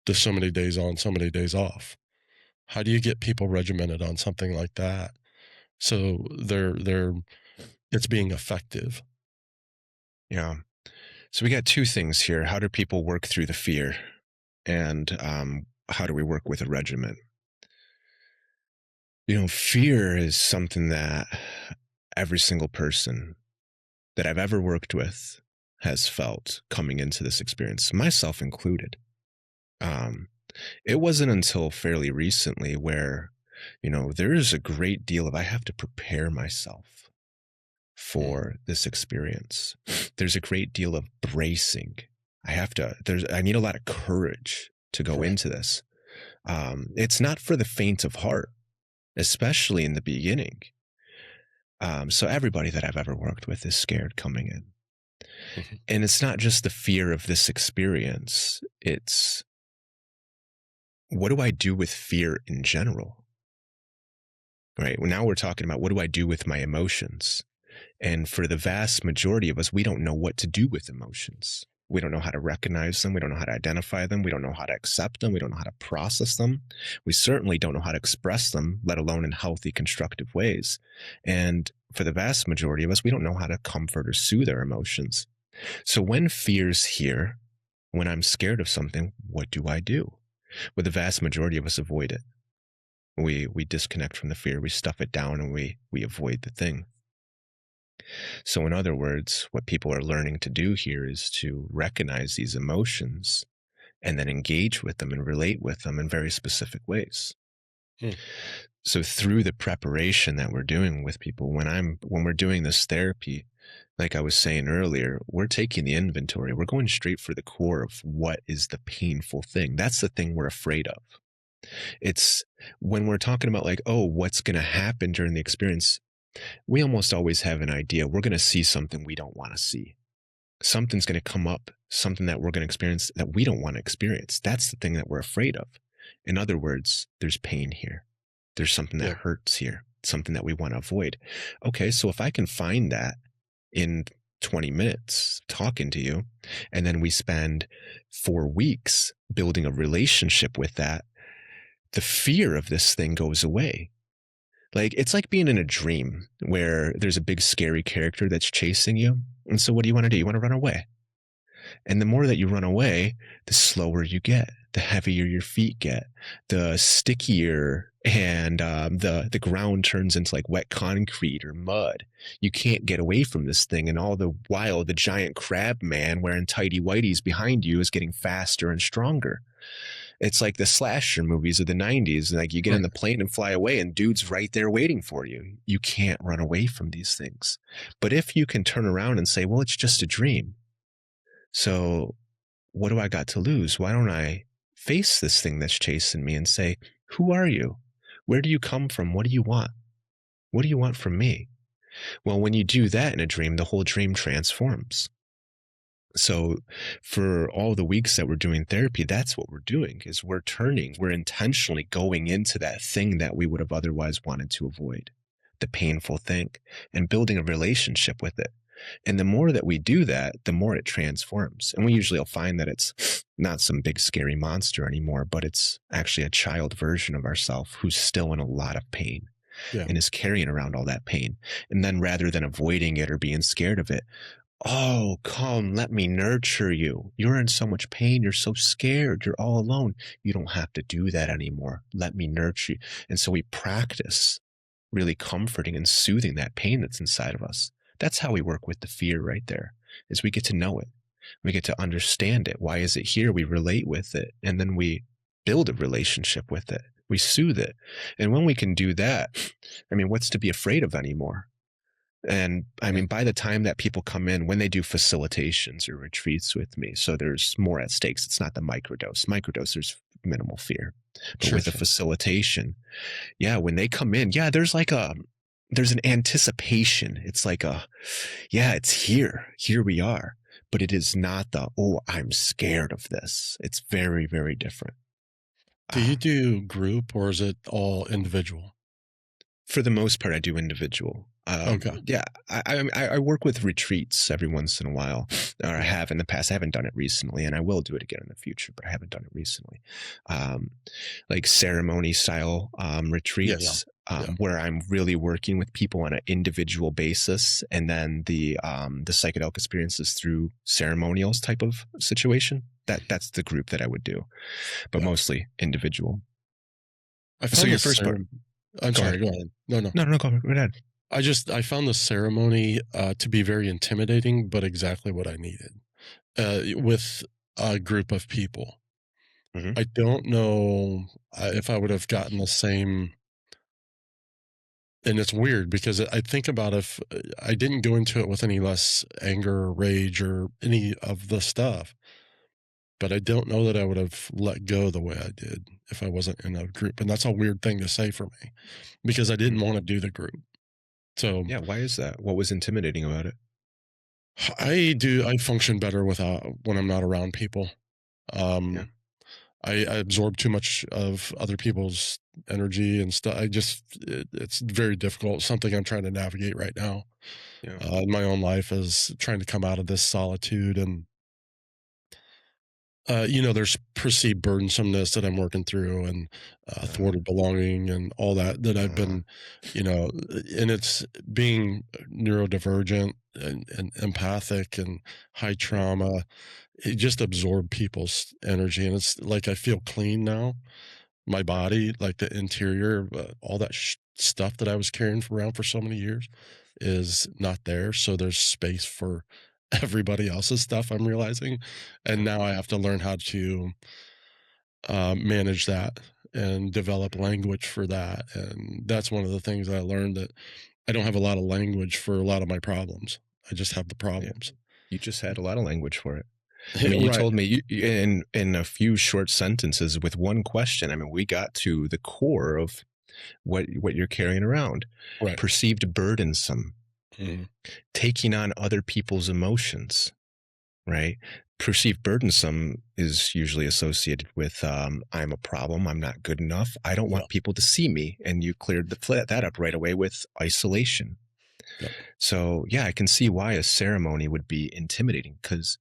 there's so many days on, so many days off. How do you get people regimented on something like that so they're it's being effective? Yeah. So we got two things here. How do people work through the fear? And how do we work with a regimen? Fear is something that every single person that I've ever worked with has felt coming into this experience, myself included. It wasn't until fairly recently where, there is a great deal of I have to prepare myself for this experience. There's a great deal of bracing. I need a lot of courage to go into this. It's not for the faint of heart, especially in the beginning. So everybody that I've ever worked with is scared coming in. And it's not just the fear of this experience. It's, what do I do with fear in general? Right? Well, now we're talking about, what do I do with my emotions? And for the vast majority of us, we don't know what to do with emotions. We don't know how to recognize them. We don't know how to identify them. We don't know how to accept them. We don't know how to process them. We certainly don't know how to express them, let alone in healthy, constructive ways. And for the vast majority of us, we don't know how to comfort or soothe our emotions. So when fear's here, when I'm scared of something, what do I do? Well, the vast majority of us avoid it. We disconnect from the fear. We stuff it down and we avoid the thing. So in other words, what people are learning to do here is to recognize these emotions and then engage with them and relate with them in very specific ways. So through the preparation that we're doing with people, when we're doing this therapy, like I was saying earlier, we're taking the inventory. We're going straight for the core of what is the painful thing. That's the thing we're afraid of. It's when we're talking about like, oh, what's going to happen during the experience, we almost always have an idea. We're going to see something we don't want to see. Something's going to come up, something that we're going to experience that we don't want to experience. That's the thing that we're afraid of. In other words, there's pain here. There's something that hurts here, something that we want to avoid. Okay, so if I can find that in 20 minutes talking to you, and then we spend 4 weeks building a relationship with that, the fear of this thing goes away. Like, it's like being in a dream where there's a big scary character that's chasing you. And so what do? You want to run away. And the more that you run away, the slower you get, the heavier your feet get, the stickier, and the ground turns into like wet concrete or mud. You can't get away from this thing. And all the while, the giant crab man wearing tighty whities behind you is getting faster and stronger. It's like the slasher movies of the 90s. Like, you get in the plane and fly away and dude's right there waiting for you. You can't run away from these things. But if you can turn around and say, well, it's just a dream. So what do I got to lose? Why don't I face this thing that's chasing me and say, who are you? Where do you come from? What do you want? What do you want from me? Well, when you do that in a dream, the whole dream transforms. So for all the weeks that we're doing therapy, that's what we're doing, is we're intentionally going into that thing that we would have otherwise wanted to avoid, the painful thing, and building a relationship with it. And the more that we do that, the more it transforms. And we usually will find that it's not some big scary monster anymore, but it's actually a child version of ourselves who's still in a lot of pain and is carrying around all that pain. And then rather than avoiding it or being scared of it, oh, come, let me nurture you. You're in so much pain. You're so scared. You're all alone. You don't have to do that anymore. Let me nurture you. And so we practice really comforting and soothing that pain that's inside of us. That's how we work with the fear right there, is we get to know it. We get to understand it. Why is it here? We relate with it. And then we build a relationship with it. We soothe it. And when we can do that, I mean, what's to be afraid of anymore? And I Right. mean, by the time that people come in, when they do facilitations or retreats with me, so there's more at stakes. It's not the microdose. Microdose, there's minimal fear. But Sure, with a sure. facilitation, yeah, when they come in, yeah, there's an anticipation. It's like yeah, it's here. Here we are. But it is not oh, I'm scared of this. It's very, very different. Do you Um, do group or is it all individual? for the most part, I do individual. Okay. Yeah, I work with retreats every once in a while, or I Yeah. have in the past. I haven't done it recently, and I will do it again in the future, but I haven't done it recently. Um, like ceremony style Yeah, yeah. retreats, Yeah. where I'm really working with people on an individual basis, and then the psychedelic experiences through ceremonials type of situation. That's the group that I would do, but Yeah. mostly individual. I So found your the first part, I'm go sorry, ahead. go ahead. No, no. No, no, go ahead. I found the ceremony to be very intimidating, but exactly what I needed with a group of people. Hmm. I don't know if I would have gotten the same. And it's weird because I think about if I didn't go into it with any less anger or rage or any of the stuff, but I don't know that I would have let go the way I did if I wasn't in a group. And that's a weird thing to say for me because I didn't want to do the group. So Yeah, why is that? What was intimidating about it? I function better without when I'm not around people. Yeah, Um, I absorb too much of other people's energy and stuff. It's very difficult. Something I'm trying to navigate right now yeah, in my own life is trying to come out of this solitude and there's perceived burdensomeness that I'm working through and uh, thwarted belonging and all that I've uh, been, and it's being neurodivergent and empathic and high yeah, trauma. It just absorbed people's energy, and it's like I feel clean now. My body, like the interior, all that stuff that I was carrying around for so many years is not there. So there's space for everybody else's stuff, I'm realizing. And yeah, now I have to learn how to manage that and develop mhm, language for that. And that's one of the things I learned that I don't have a lot of language for a lot of my problems. I just have the yeah. problems. You just had a lot of language for it. I mean, you Right. told me in a few short sentences with one question. I mean, we got to the core of what you're carrying around. Right. Perceived burdensome, Mhm. taking on other people's emotions, right? Perceived burdensome is usually associated with I'm a problem, I'm not good enough, I don't Yeah. want people to see me, and you cleared that up right away with isolation. Yep. So yeah, I can see why a ceremony would be intimidating because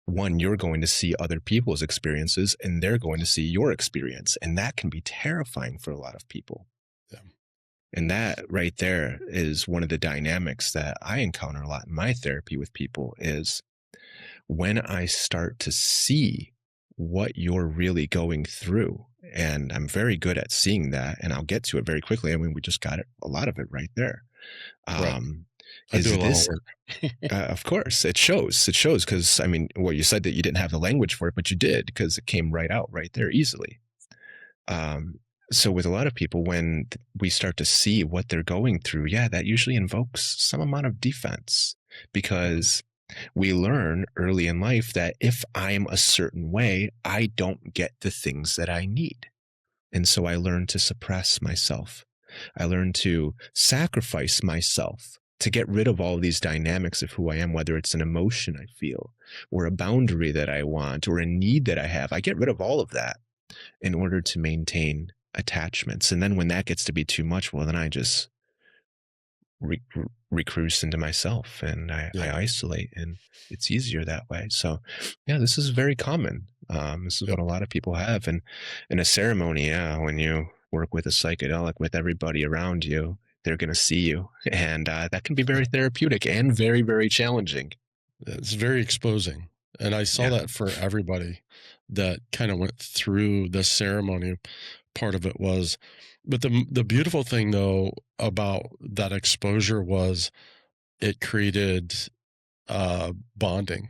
one, you're going to see other people's experiences and they're going to see your experience, and that can be terrifying for a lot of people. Yeah. And that right there is one of the dynamics that I encounter a lot in my therapy with people is when I start to see what you're really going through. And I'm very good at seeing that, and I'll get to it very quickly. I mean, we just got it, a lot of it right there. Right. Um, I do is a lot of this, work. of course, it shows. It shows because, I mean, well, you said that you didn't have the language for it, but you did because it came right out right there easily. Um, so with a lot of people, when we start to see what they're going through, yeah, that usually invokes some amount of defense Mhm. because we learn early in life that if I'm a certain way, I don't get the things that I need. And so I learn to suppress myself. I learn to sacrifice myself to get rid of all of these dynamics of who I am, whether it's an emotion I feel or a boundary that I want or a need that I have. I get rid of all of that in order to maintain attachments. And then when that gets to be too much, well, then I just re- recruise into myself and I Yeah. isolate, and it's easier that way. So, yeah, this is very common. This is what Yep. a lot of people have. And in a ceremony, yeah, when you work with a psychedelic with everybody around you, they're going to see you. And that can be very therapeutic and very, very challenging. It's very exposing. And I saw Yeah. that for everybody that kind of went through the ceremony. Part of it was, but the beautiful thing though about that exposure was it created bonding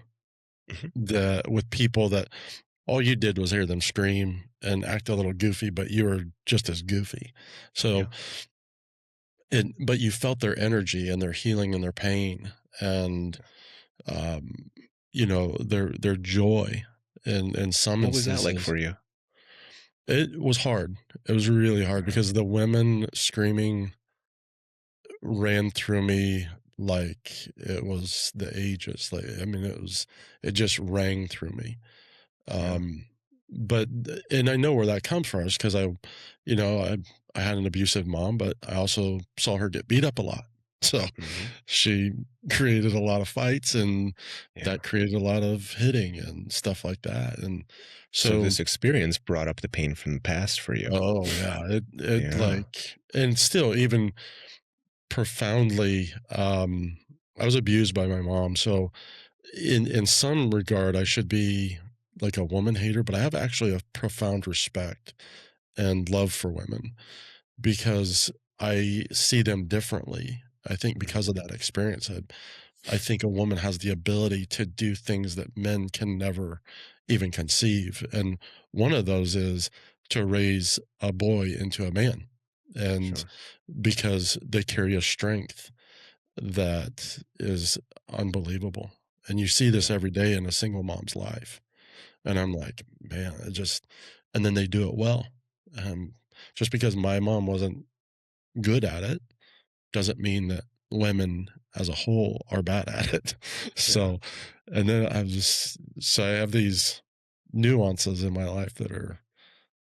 Hmm. with people that all you did was hear them scream and act a little goofy, but you were just as goofy. So, Yeah. but you felt their energy and their healing and their pain and, um, their joy in some What was that like instances. for you? It was hard. It was really hard Mhm. because the women screaming ran through me like it was the ages. Like, I mean, it just rang through me. Yeah. Um, but and I know where that comes from is because you know, I I had an abusive mom, but I also saw her get beat up a lot. So Mhm. she created a lot of fights, and Yeah. that created a lot of hitting and stuff like that. And So so, this experience brought up the pain from the past for you. oh yeah, it Yeah. like, and still even profoundly, I was abused by my mom. So in some regard, I should be like a woman hater, but I have actually a profound respect and love for women because I see them differently. I think because Mhm. of that experience, I think a woman has the ability to do things that men can never even conceive. And one of those is to raise a boy into a man. And Sure. because they carry a strength that is unbelievable. And you see this Yeah. every day in a single mom's life. And I'm like, man, and then they do it well. Um, just because my mom wasn't good at it doesn't mean that women as a whole are bad at it. Yeah. So, and then so I have these nuances in my life that are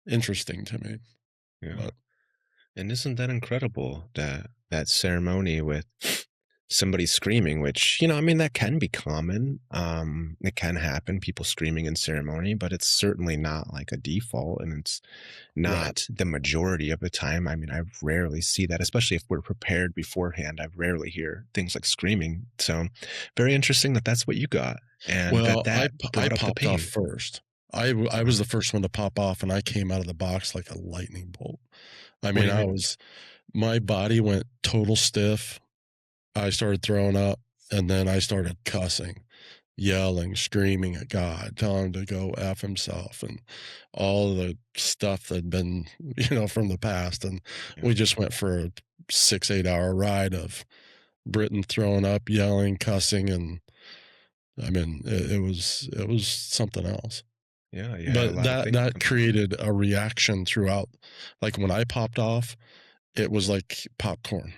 interesting to me. Yeah. But And isn't that incredible that that ceremony with somebody screaming, which, I mean, that can be common. It can happen, people screaming in ceremony, but it's certainly not like a default, and it's right. not the majority of the time. I mean, I rarely see that, especially if we're prepared beforehand. I rarely hear things like screaming. So very interesting that that's what you got and that Well, that I brought up the popped off pain. first. I was Uh, the first one to pop off, and I came out of the box like a lightning bolt. I what do mean, you mean? my body went total stiff. I started throwing up, and then I started cussing, yelling, screaming at God, telling him to go F himself and all the stuff that had been, from the past. And Yeah. we just went for a 6, 8 hour ride of Britton throwing up, yelling, cussing, and I mean, it was something else. Yeah. You had a But lot of things that come up. created a reaction throughout. Like when I popped off, it was like popcorn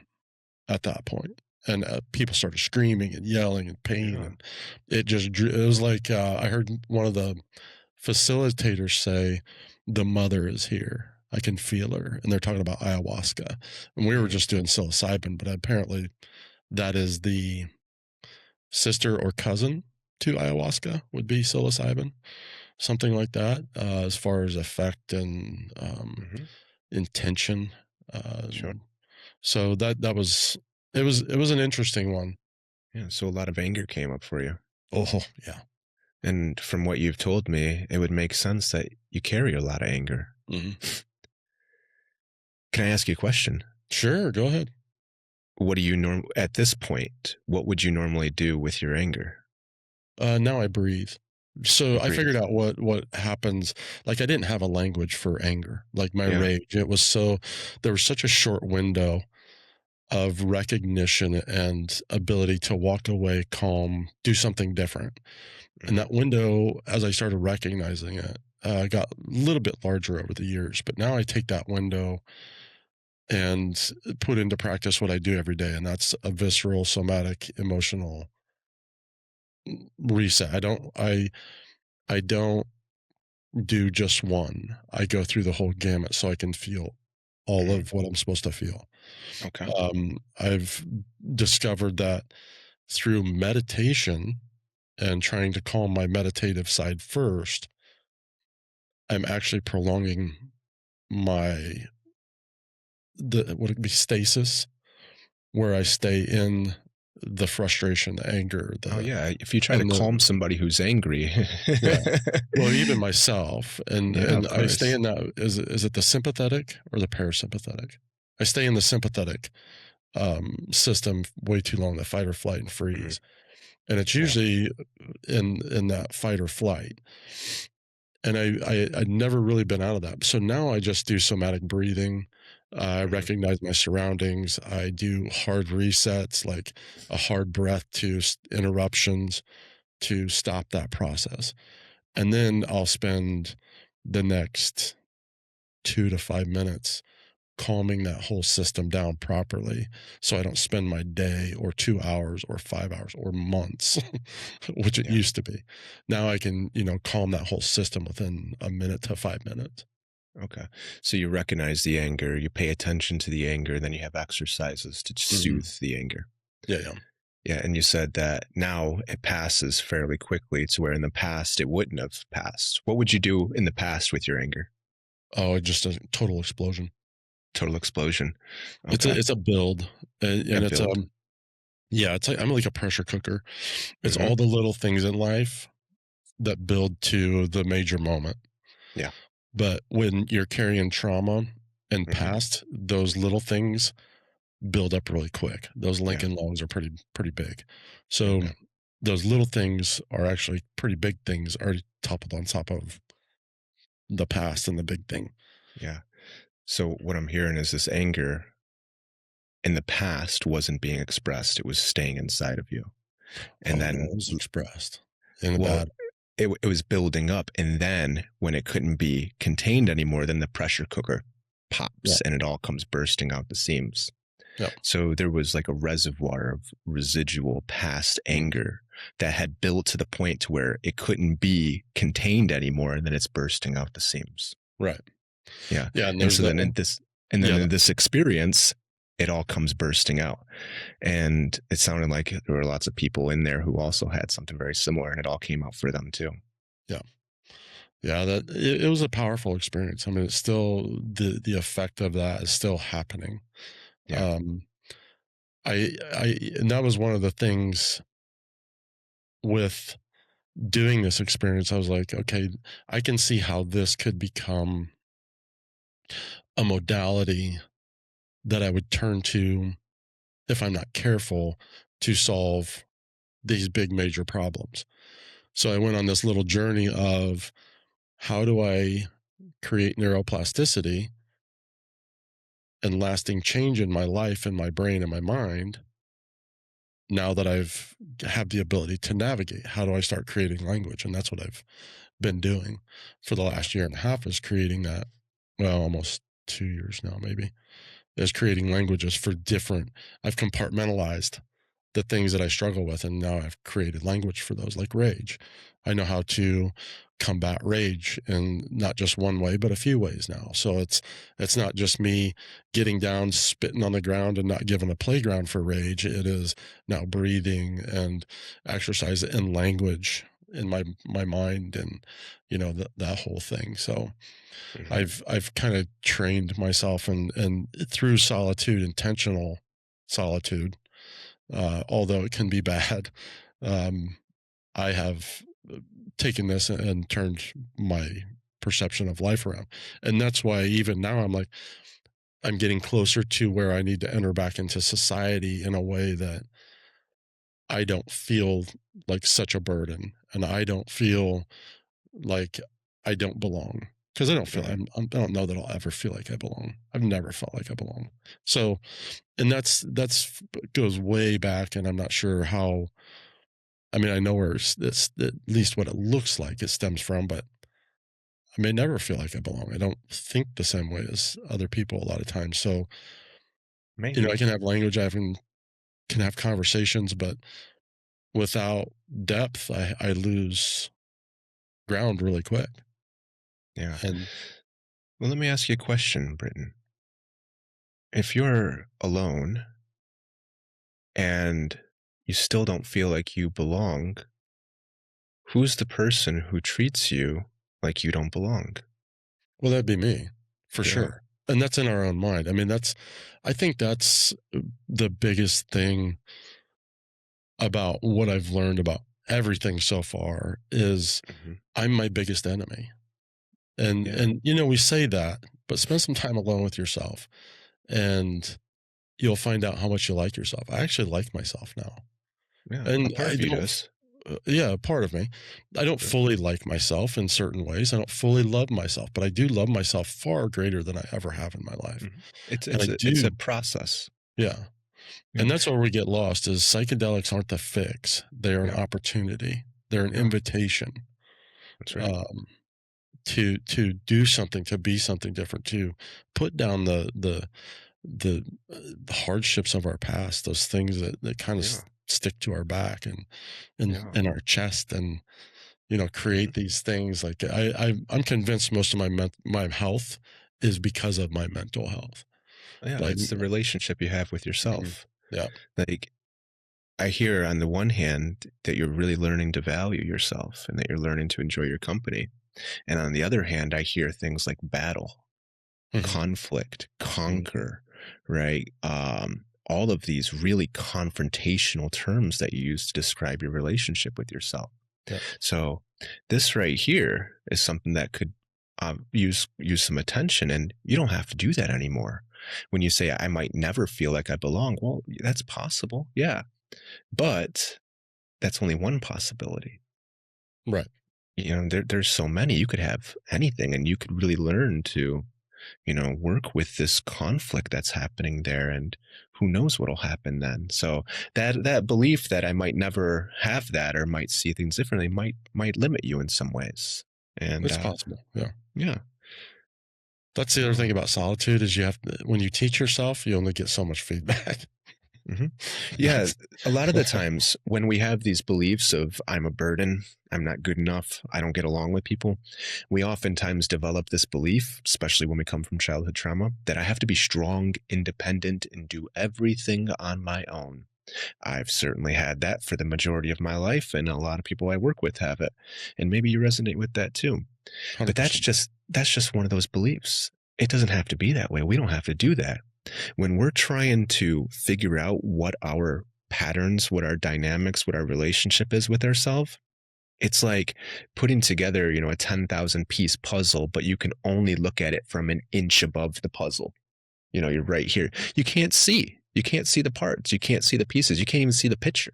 at that point, and people started screaming and yelling in pain, Yeah. and it was like, I heard one of the facilitators say, "The mother is here. I can feel her," and they're talking about ayahuasca, and we were Mhm. just doing psilocybin, but apparently that is the sister or cousin to ayahuasca would be psilocybin, something like that, as far as effect and, Mhm. intention. Sure. So it was an interesting one. Yeah. So a lot of anger came up for you. Oh yeah. And from what you've told me, it would make sense that you carry a lot of anger. Mhm. Can I ask you a question? Sure, go ahead. What do you at this point, what would you normally do with your anger? Now I breathe. So You I breathe. figured out what happens. Like I didn't have a language for anger, like my Yeah. rage. There was such a short window of recognition and ability to walk away calm, do something different. And Mhm. that window, as I started recognizing it, got a little bit larger over the years. But now I take that window and put into practice what I do every day, and that's a visceral, somatic, emotional reset. I don't do just one. I go through the whole gamut so I can feel all Mhm. of what I'm supposed to feel. Okay. I've discovered that through meditation and trying to calm my meditative side first, I'm actually prolonging my the would it be stasis, where I stay in the frustration, the anger, Oh, yeah, if you try to and the calm somebody who's angry. yeah. Well, even myself, and Yeah, of I stay course. in that. Is it the sympathetic or the parasympathetic? I stay in the sympathetic system way too long, the fight or flight and Mhm. freeze, and it's Yeah. usually in that fight or flight. and I'd never really been out of that. So now I just do somatic breathing. I Hmm. recognize my surroundings. I do hard resets, like a hard breath to interruptions to stop that process. And then I'll spend the next 2 to 5 minutes calming that whole system down properly so I don't spend my day or 2 hours or 5 hours or months, which it Yeah. used to be. Now I can, calm that whole system within a minute to 5 minutes. Okay. So you recognize the anger, you pay attention to the anger, and then you have exercises to Hmm. soothe the anger. Yeah, yeah. Yeah. And you said that now it passes fairly quickly to where in the past it wouldn't have passed. What would you do in the past with your anger? Oh, just a total explosion. Total explosion. It's a Okay. it's a build, Yeah. and it's Build. yeah, it's like I'm like a pressure cooker. It's Hmm. all the little things in life that build to the major moment. Yeah. But when you're carrying trauma and Hmm. past, those little things build up really quick. Those Yeah. Lincoln Logs are pretty big. So Okay. those little things are actually pretty big things already toppled on top of the past and the big thing. Yeah. So what I'm hearing is this anger in the past wasn't being expressed, it was staying inside of you. And Oh no, then, it was expressed in a well, bad. it was building up. And then when it couldn't be contained anymore, then the pressure cooker Yeah, pops and it all comes bursting out the seams. yeah. So there was like a reservoir of residual past Mm, anger that had built to the point to where it couldn't be contained anymore. And then it's bursting out the seams. right. Yeah. Yeah, and And there's so the then in this, and then yeah, in this experience, it all comes bursting out. And it sounded like there were lots of people in there who also had something very similar, and it all came out for them too. yeah. Yeah, that it was a powerful experience. I mean, it's still the effect of that is still happening. Yeah. Um, I and that was one of the things with doing this experience. I was like, okay, I can see how this could become a modality that I would turn to if I'm not careful to solve these big major problems. So I went on this little journey of how do I create neuroplasticity and lasting change in my life and my brain and my mind now that I've have the ability to navigate. How do I start creating language? And that's what I've been doing for the Yeah. last year and a half is creating that, well, almost 2 years now, maybe, is creating languages for different. I've compartmentalized the things that I struggle with, and now I've created language for those, like rage. I know how to combat rage in not just one way, but a few ways now. So it's not just me getting down, spitting on the ground, and not giving a playground for rage. It is now breathing and exercise and language in my mind, and that whole thing. So Hmm. I've kind of trained myself, and through solitude, intentional solitude, although it can be bad. Um, I have taken this and turned my perception of life around. And that's why even now I'm like, I'm getting closer to where I need to enter back into society in a way that I don't feel like such a burden and I don't feel like I don't belong. Because I don't feel Hmm. I don't know that I'll ever feel like I belong. I've never felt like I belong. So, and that's goes way back, and I'm not sure how. I mean, I know where this at least what it looks like it stems from, but I may never feel like I belong. I don't think the same way as other people a lot of times. So, I Maybe. can have language, can have conversations, but without depth, I lose ground really quick. Yeah. And Well, let me ask you a question, Britton. If you're alone and you still don't feel like you belong, who's the person who treats you like you don't belong? well, that'd be me for Yeah. sure. And that's in our own mind. I mean, I think that's the biggest thing about what I've learned about everything so far is Hmm. I'm my biggest enemy. And Yeah. and we say that, but spend some time alone with yourself and you'll find out how much you like yourself. I actually like myself now. Yeah. A And part I of you don't does. Yeah, part of me. I don't Yeah. fully like myself in certain ways. I don't fully love myself, but I do love myself far greater than I ever have in my life. Mhm. It's And I it's a it's a do, process. yeah. Yeah. And that's where we get lost is psychedelics aren't the fix. They're an Yeah. opportunity. They're an Yeah. invitation That's right. um, to do something, to be something different, to put down the hardships of our past, those things that kind of Yeah. stick to our back and Yeah. in our chest, and Mhm. create these things. Like I'm convinced most of my health is because of my mental health. Yeah, Like, it's the relationship you have with mhm, yourself. yeah, Like, I hear on the one hand that you're really learning to value yourself and that you're learning to enjoy your company. And on the other hand, I hear things like battle, mhm, conflict, mhm, conquer, right? All of these really confrontational terms that you use to describe your relationship with yourself. yeah, So this right here is something that could use some attention, and you don't have to do that anymore. When you say I might never feel like I belong, well, that's possible, yeah, but that's only one possibility. right. There's so many. You could have anything, and you could really learn to work with this conflict that's happening there, and who knows what'll happen then. So that belief that I might never have that or might see things differently might limit you in some ways. And It's possible. Yeah. yeah. That's the other Yeah. thing about solitude is when you teach yourself, you only get so much feedback. hmm Yeah, That's a lot of the times when we have these beliefs of I'm a burden, I'm not good enough, I don't get along with people, we oftentimes develop this belief, especially when we come from childhood trauma, that I have to be strong, independent, and do everything on my own. I've certainly had that for the majority of my life, and a lot of people I work with have it. And maybe you resonate with that too. But that's 100%. just one of those beliefs. It doesn't have to be that way. We don't have to do that. When we're trying to figure out what our patterns, what our dynamics, what our relationship is with ourselves, it's like putting together, a 10,000 piece puzzle, but you can only look at it from an inch above the puzzle. You're right here. You can't see. You can't see the parts. You can't see the pieces. You can't even see the picture.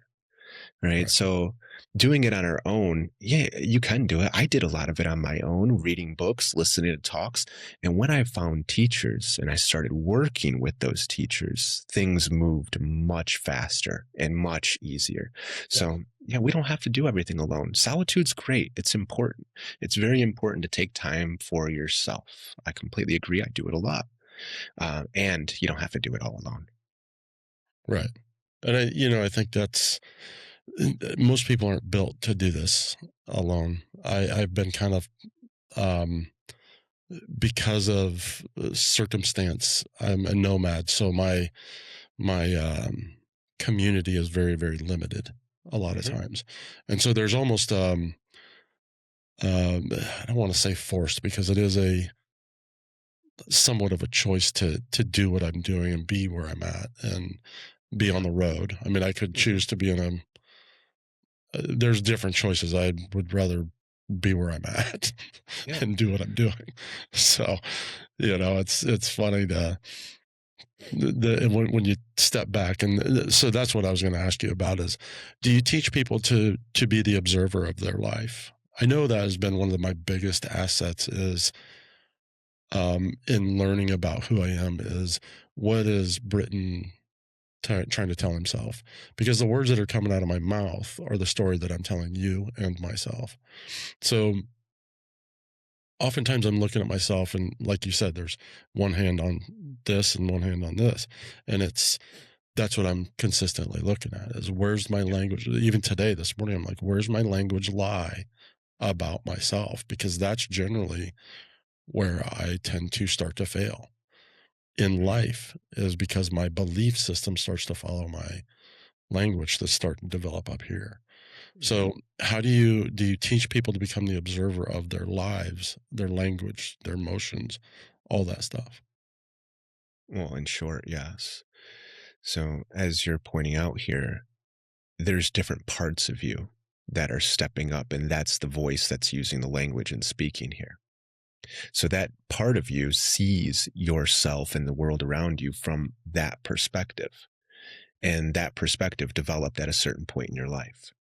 Right. Right. So doing it on our own, yeah, you can do it. I did a lot of it on my own, reading books, listening to talks. And when I found teachers and I started working with those teachers, things moved much faster and much easier. Yeah. So, yeah, we don't have to do everything alone. Solitude's great. It's important. It's very important to take time for yourself. I completely agree. I do it a lot. And you don't have to do it all alone. Right. And I think that's most people aren't built to do this alone. I've been kind of um, because of circumstance. I'm a nomad, so my community is very very limited a lot of Mhm. times, and so there's almost I don't want to say forced because it is a somewhat of a choice to do what I'm doing and be where I'm at and be on Yeah. the road. I mean, I could Mhm. choose to be in a there's different choices. I would rather be where I'm at Yeah. and do what I'm doing. So, it's funny to when you step back, and so that's what I was going to ask you about is, do you teach people to be the observer of their life? I know that has been one of my biggest assets is in learning about who I am is what is Britton trying to tell himself, because the words that are coming out of my mouth are the story that I'm telling you and myself. So oftentimes I'm looking at myself and like you said, there's one hand on this and one hand on this. And that's what I'm consistently looking at is where's my Yeah. language? Even today, this morning, I'm like, where's my language lie about myself? Because that's generally where I tend to start to fail in Mhm. life is because my belief system starts to follow my language that's starting to develop up here. Mhm. So, how do you teach people to become the observer of their lives, their language, their emotions, all that stuff? Well, in short, yes. So, as you're pointing out here, there's different parts of you that are stepping up, and that's the voice that's using the language and speaking here. So, that part of you sees yourself and the world around you from that perspective. And that perspective developed at a certain point in your life.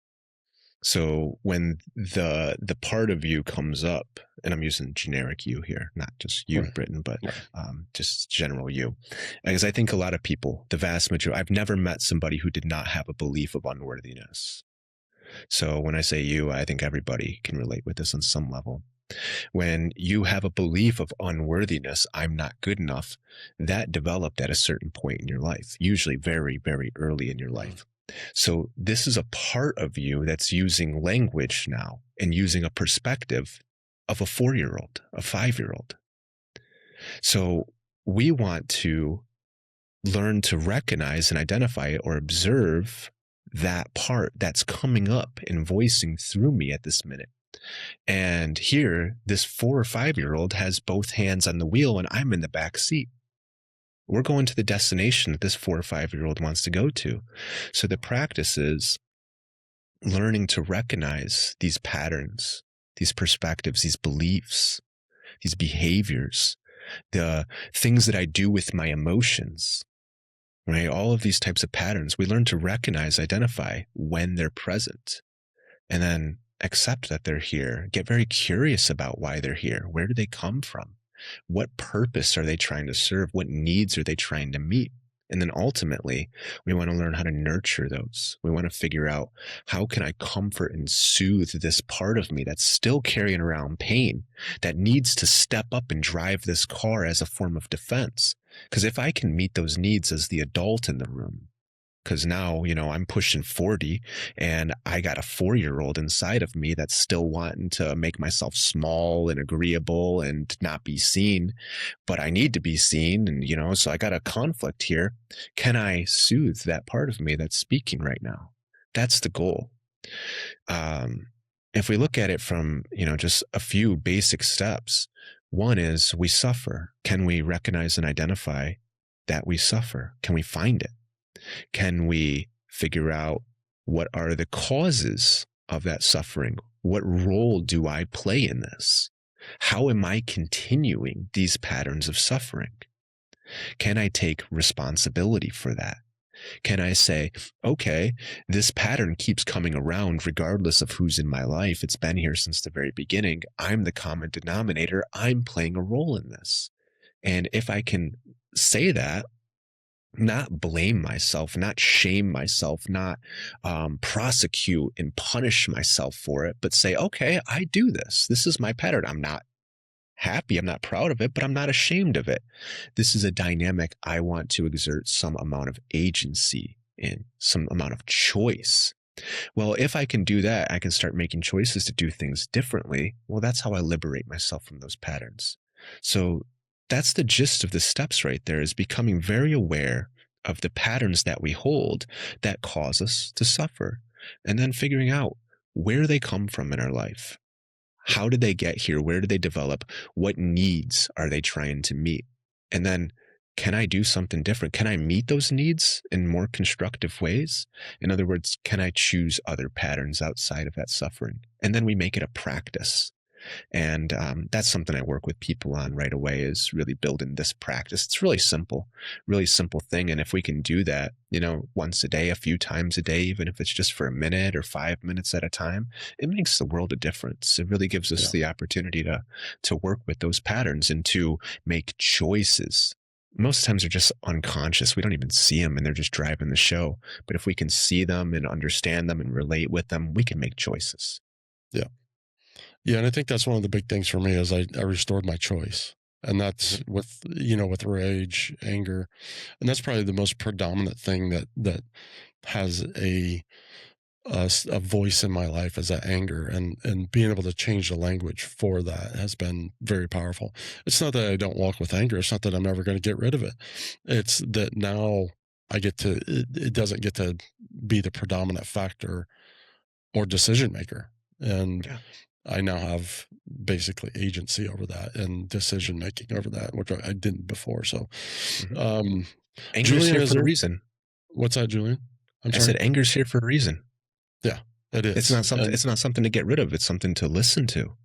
So when the part of you comes up, and I'm using generic you here, not just you, Right. Britton, but Right. just general you, because I think a lot of people, the vast majority, I've never met somebody who did not have a belief of unworthiness. So when I say you, I think everybody can relate with this on some level. When you have a belief of unworthiness, I'm not good enough, that developed at a certain point in your life, usually very, very early in your Mhm. life. So this is a part of you that's using language now and using a perspective of a 4-year-old, a 5-year-old. So we want to learn to recognize and identify it or observe that part that's coming up and voicing through me at this minute. And here, this 4 or 5-year-old has both hands on the wheel and I'm in the back seat. We're going to the destination that this 4 or 5-year-old wants to go to. So the practice is learning to recognize these patterns, these perspectives, these beliefs, these behaviors, the things that I do with my emotions, right? All of these types of patterns, we learn to recognize, identify when they're present, and then accept that they're here. Get very curious about why they're here. Where do they come from? What purpose are they trying to serve? What needs are they trying to meet? And then ultimately, we want to learn how to nurture those. We want to figure out, how can I comfort and soothe this part of me that's still carrying around pain, that needs to step up and drive this car as a form of defense? Because if I can meet those needs as the adult in the room, because now, I'm pushing 40 and I got a 4-year-old inside of me that's still wanting to make myself small and agreeable and not be seen, but I need to be seen. And, so I got a conflict here. Can I soothe that part of me that's speaking right now? That's the goal. If we look at it from, just a few basic steps, one is we suffer. Can we recognize and identify that we suffer? Can we find it? Can we figure out what are the causes of that suffering? What role do I play in this? How am I continuing these patterns of suffering? Can I take responsibility for that? Can I say, okay, this pattern keeps coming around regardless of who's in my life. It's been here since the very beginning. I'm the common denominator. I'm playing a role in this. And if I can say that, not blame myself, not shame myself, not prosecute and punish myself for it, but say, okay, I do this. This is my pattern. I'm not happy. I'm not proud of it, but I'm not ashamed of it. This is a dynamic I want to exert some amount of agency in, some amount of choice. Well, if I can do that, I can start making choices to do things differently. Well, that's how I liberate myself from those patterns. So that's the gist of the steps right there, is becoming very aware of the patterns that we hold that cause us to suffer, and then figuring out where they come from in our life. How did they get here? Where did they develop? What needs are they trying to meet? And then, can I do something different? Can I meet those needs in more constructive ways? In other words, can I choose other patterns outside of that suffering? And then we make it a practice. And that's something I work with people on right away, is really building this practice. It's really simple thing. And if we can do that, once a day, a few times a day, even if it's just for a minute or 5 minutes at a time, it makes the world a difference. It really gives us the opportunity to work with those patterns and to make choices. Most times they're just unconscious. We don't even see them and they're just driving the show. But if we can see them and understand them and relate with them, we can make choices. Yeah. Yeah. And I think that's one of the big things for me is I restored my choice. And that's with rage, anger. And that's probably the most predominant thing that has a voice in my life, is that anger, and being able to change the language for that has been very powerful. It's not that I don't walk with anger. It's not that I'm ever going to get rid of it. It's that now it doesn't get to be the predominant factor or decision maker. And Yeah. I now have basically agency over that and decision making over that, which I didn't before. So, Anger's Julian, here is for a there, reason. what's that, Julian? I'm I sorry. said anger's here for a reason. Yeah, it It's is. not something. It's not something to get rid of. It's something to listen to,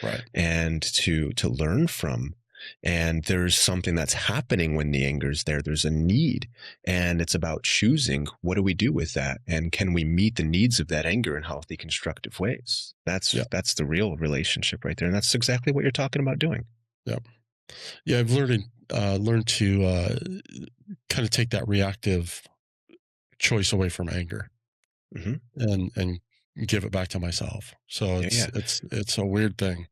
Right. and to learn from. and there's something that's happening when the anger is there. There's a need, and it's about choosing, what do we do with that, and can we meet the needs of that anger in healthy, constructive ways? That's the real relationship right there, and that's exactly what you're talking about doing. Yeah, I've learned to kind of take that reactive choice away from anger, and give it back to myself. So it's a weird thing.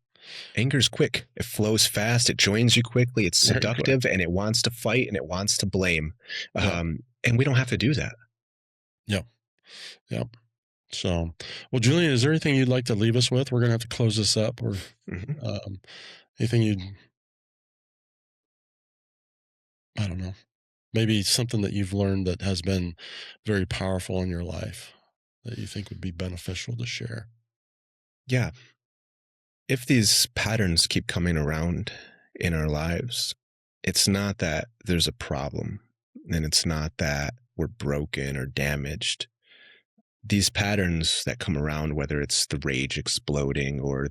Anger's quick. It flows fast. It joins you quickly. It's seductive, and it wants to fight, and it wants to blame. And we don't have to do that. Yep. So, well, Julian, is there anything you'd like to leave us with? We're going to have to close this up, or anything I don't know, maybe something that you've learned that has been very powerful in your life that you think would be beneficial to share? Yeah. If these patterns keep coming around in our lives, it's not that there's a problem, and it's not that we're broken or damaged. These patterns that come around, whether it's the rage exploding, or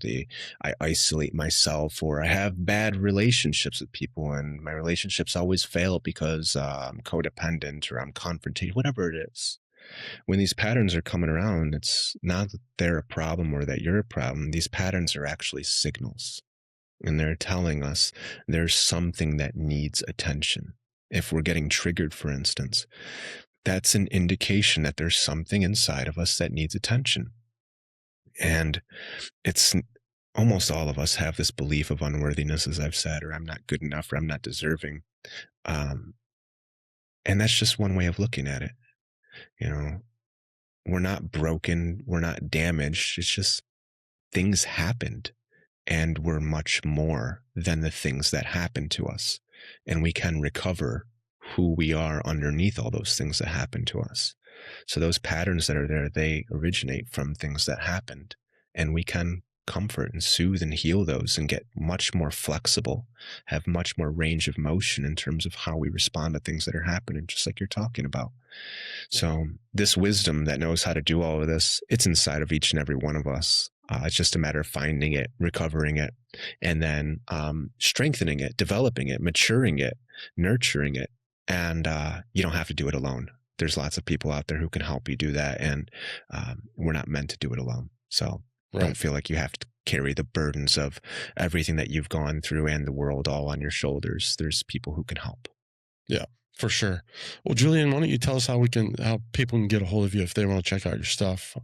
I isolate myself, or I have bad relationships with people and my relationships always fail because I'm codependent, or I'm confrontational, whatever it is. When these patterns are coming around, it's not that they're a problem or that you're a problem. These patterns are actually signals, and they're telling us there's something that needs attention. If we're getting triggered, for instance, that's an indication that there's something inside of us that needs attention. And it's almost all of us have this belief of unworthiness, as I've said, or I'm not good enough, or I'm not deserving. And that's just one way of looking at it. We're not broken, we're not damaged. It's just things happened, and we're much more than the things that happened to us. And we can recover who we are underneath all those things that happened to us. So those patterns that are there, they originate from things that happened, and we can comfort and soothe and heal those and get much more flexible, have much more range of motion in terms of how we respond to things that are happening, just like you're talking about. So this wisdom that knows how to do all of this, it's inside of each and every one of us. It's just a matter of finding it, recovering it, and then strengthening it, developing it, maturing it, nurturing it. And you don't have to do it alone. There's lots of people out there who can help you do that. And we're not meant to do it alone. So don't feel like you have to carry the burdens of everything that you've gone through and the world all on your shoulders. There's people who can help. Yeah, for sure. Well, Julian, why don't you tell us how people can get a hold of you if they want to check out your stuff?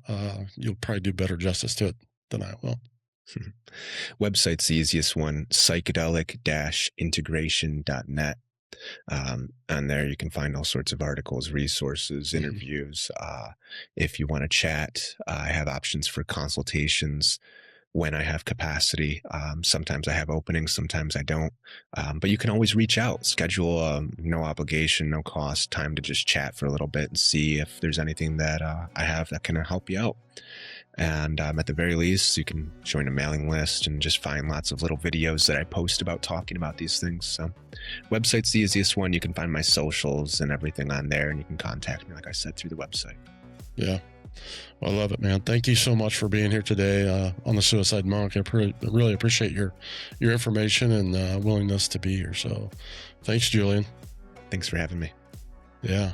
You'll probably do better justice to it than I will. Website's the easiest one, psychedelic-integration.net. On there you can find all sorts of articles, resources, interviews. If you want to chat, I have options for consultations when I have capacity. Sometimes I have openings, sometimes I don't. But you can always reach out, schedule no obligation, no cost time to just chat for a little bit and see if there's anything that I have that can help you out. And at the very least, you can join a mailing list and just find lots of little videos that I post about talking about these things. So website's the easiest one. You can find my socials and everything on there, and you can contact me, like I said, through the website. Yeah. Well, I love it, man. Thank you so much for being here today on the Suicide Monk. I really appreciate your information and willingness to be here. So thanks, Julian. Thanks for having me. Yeah.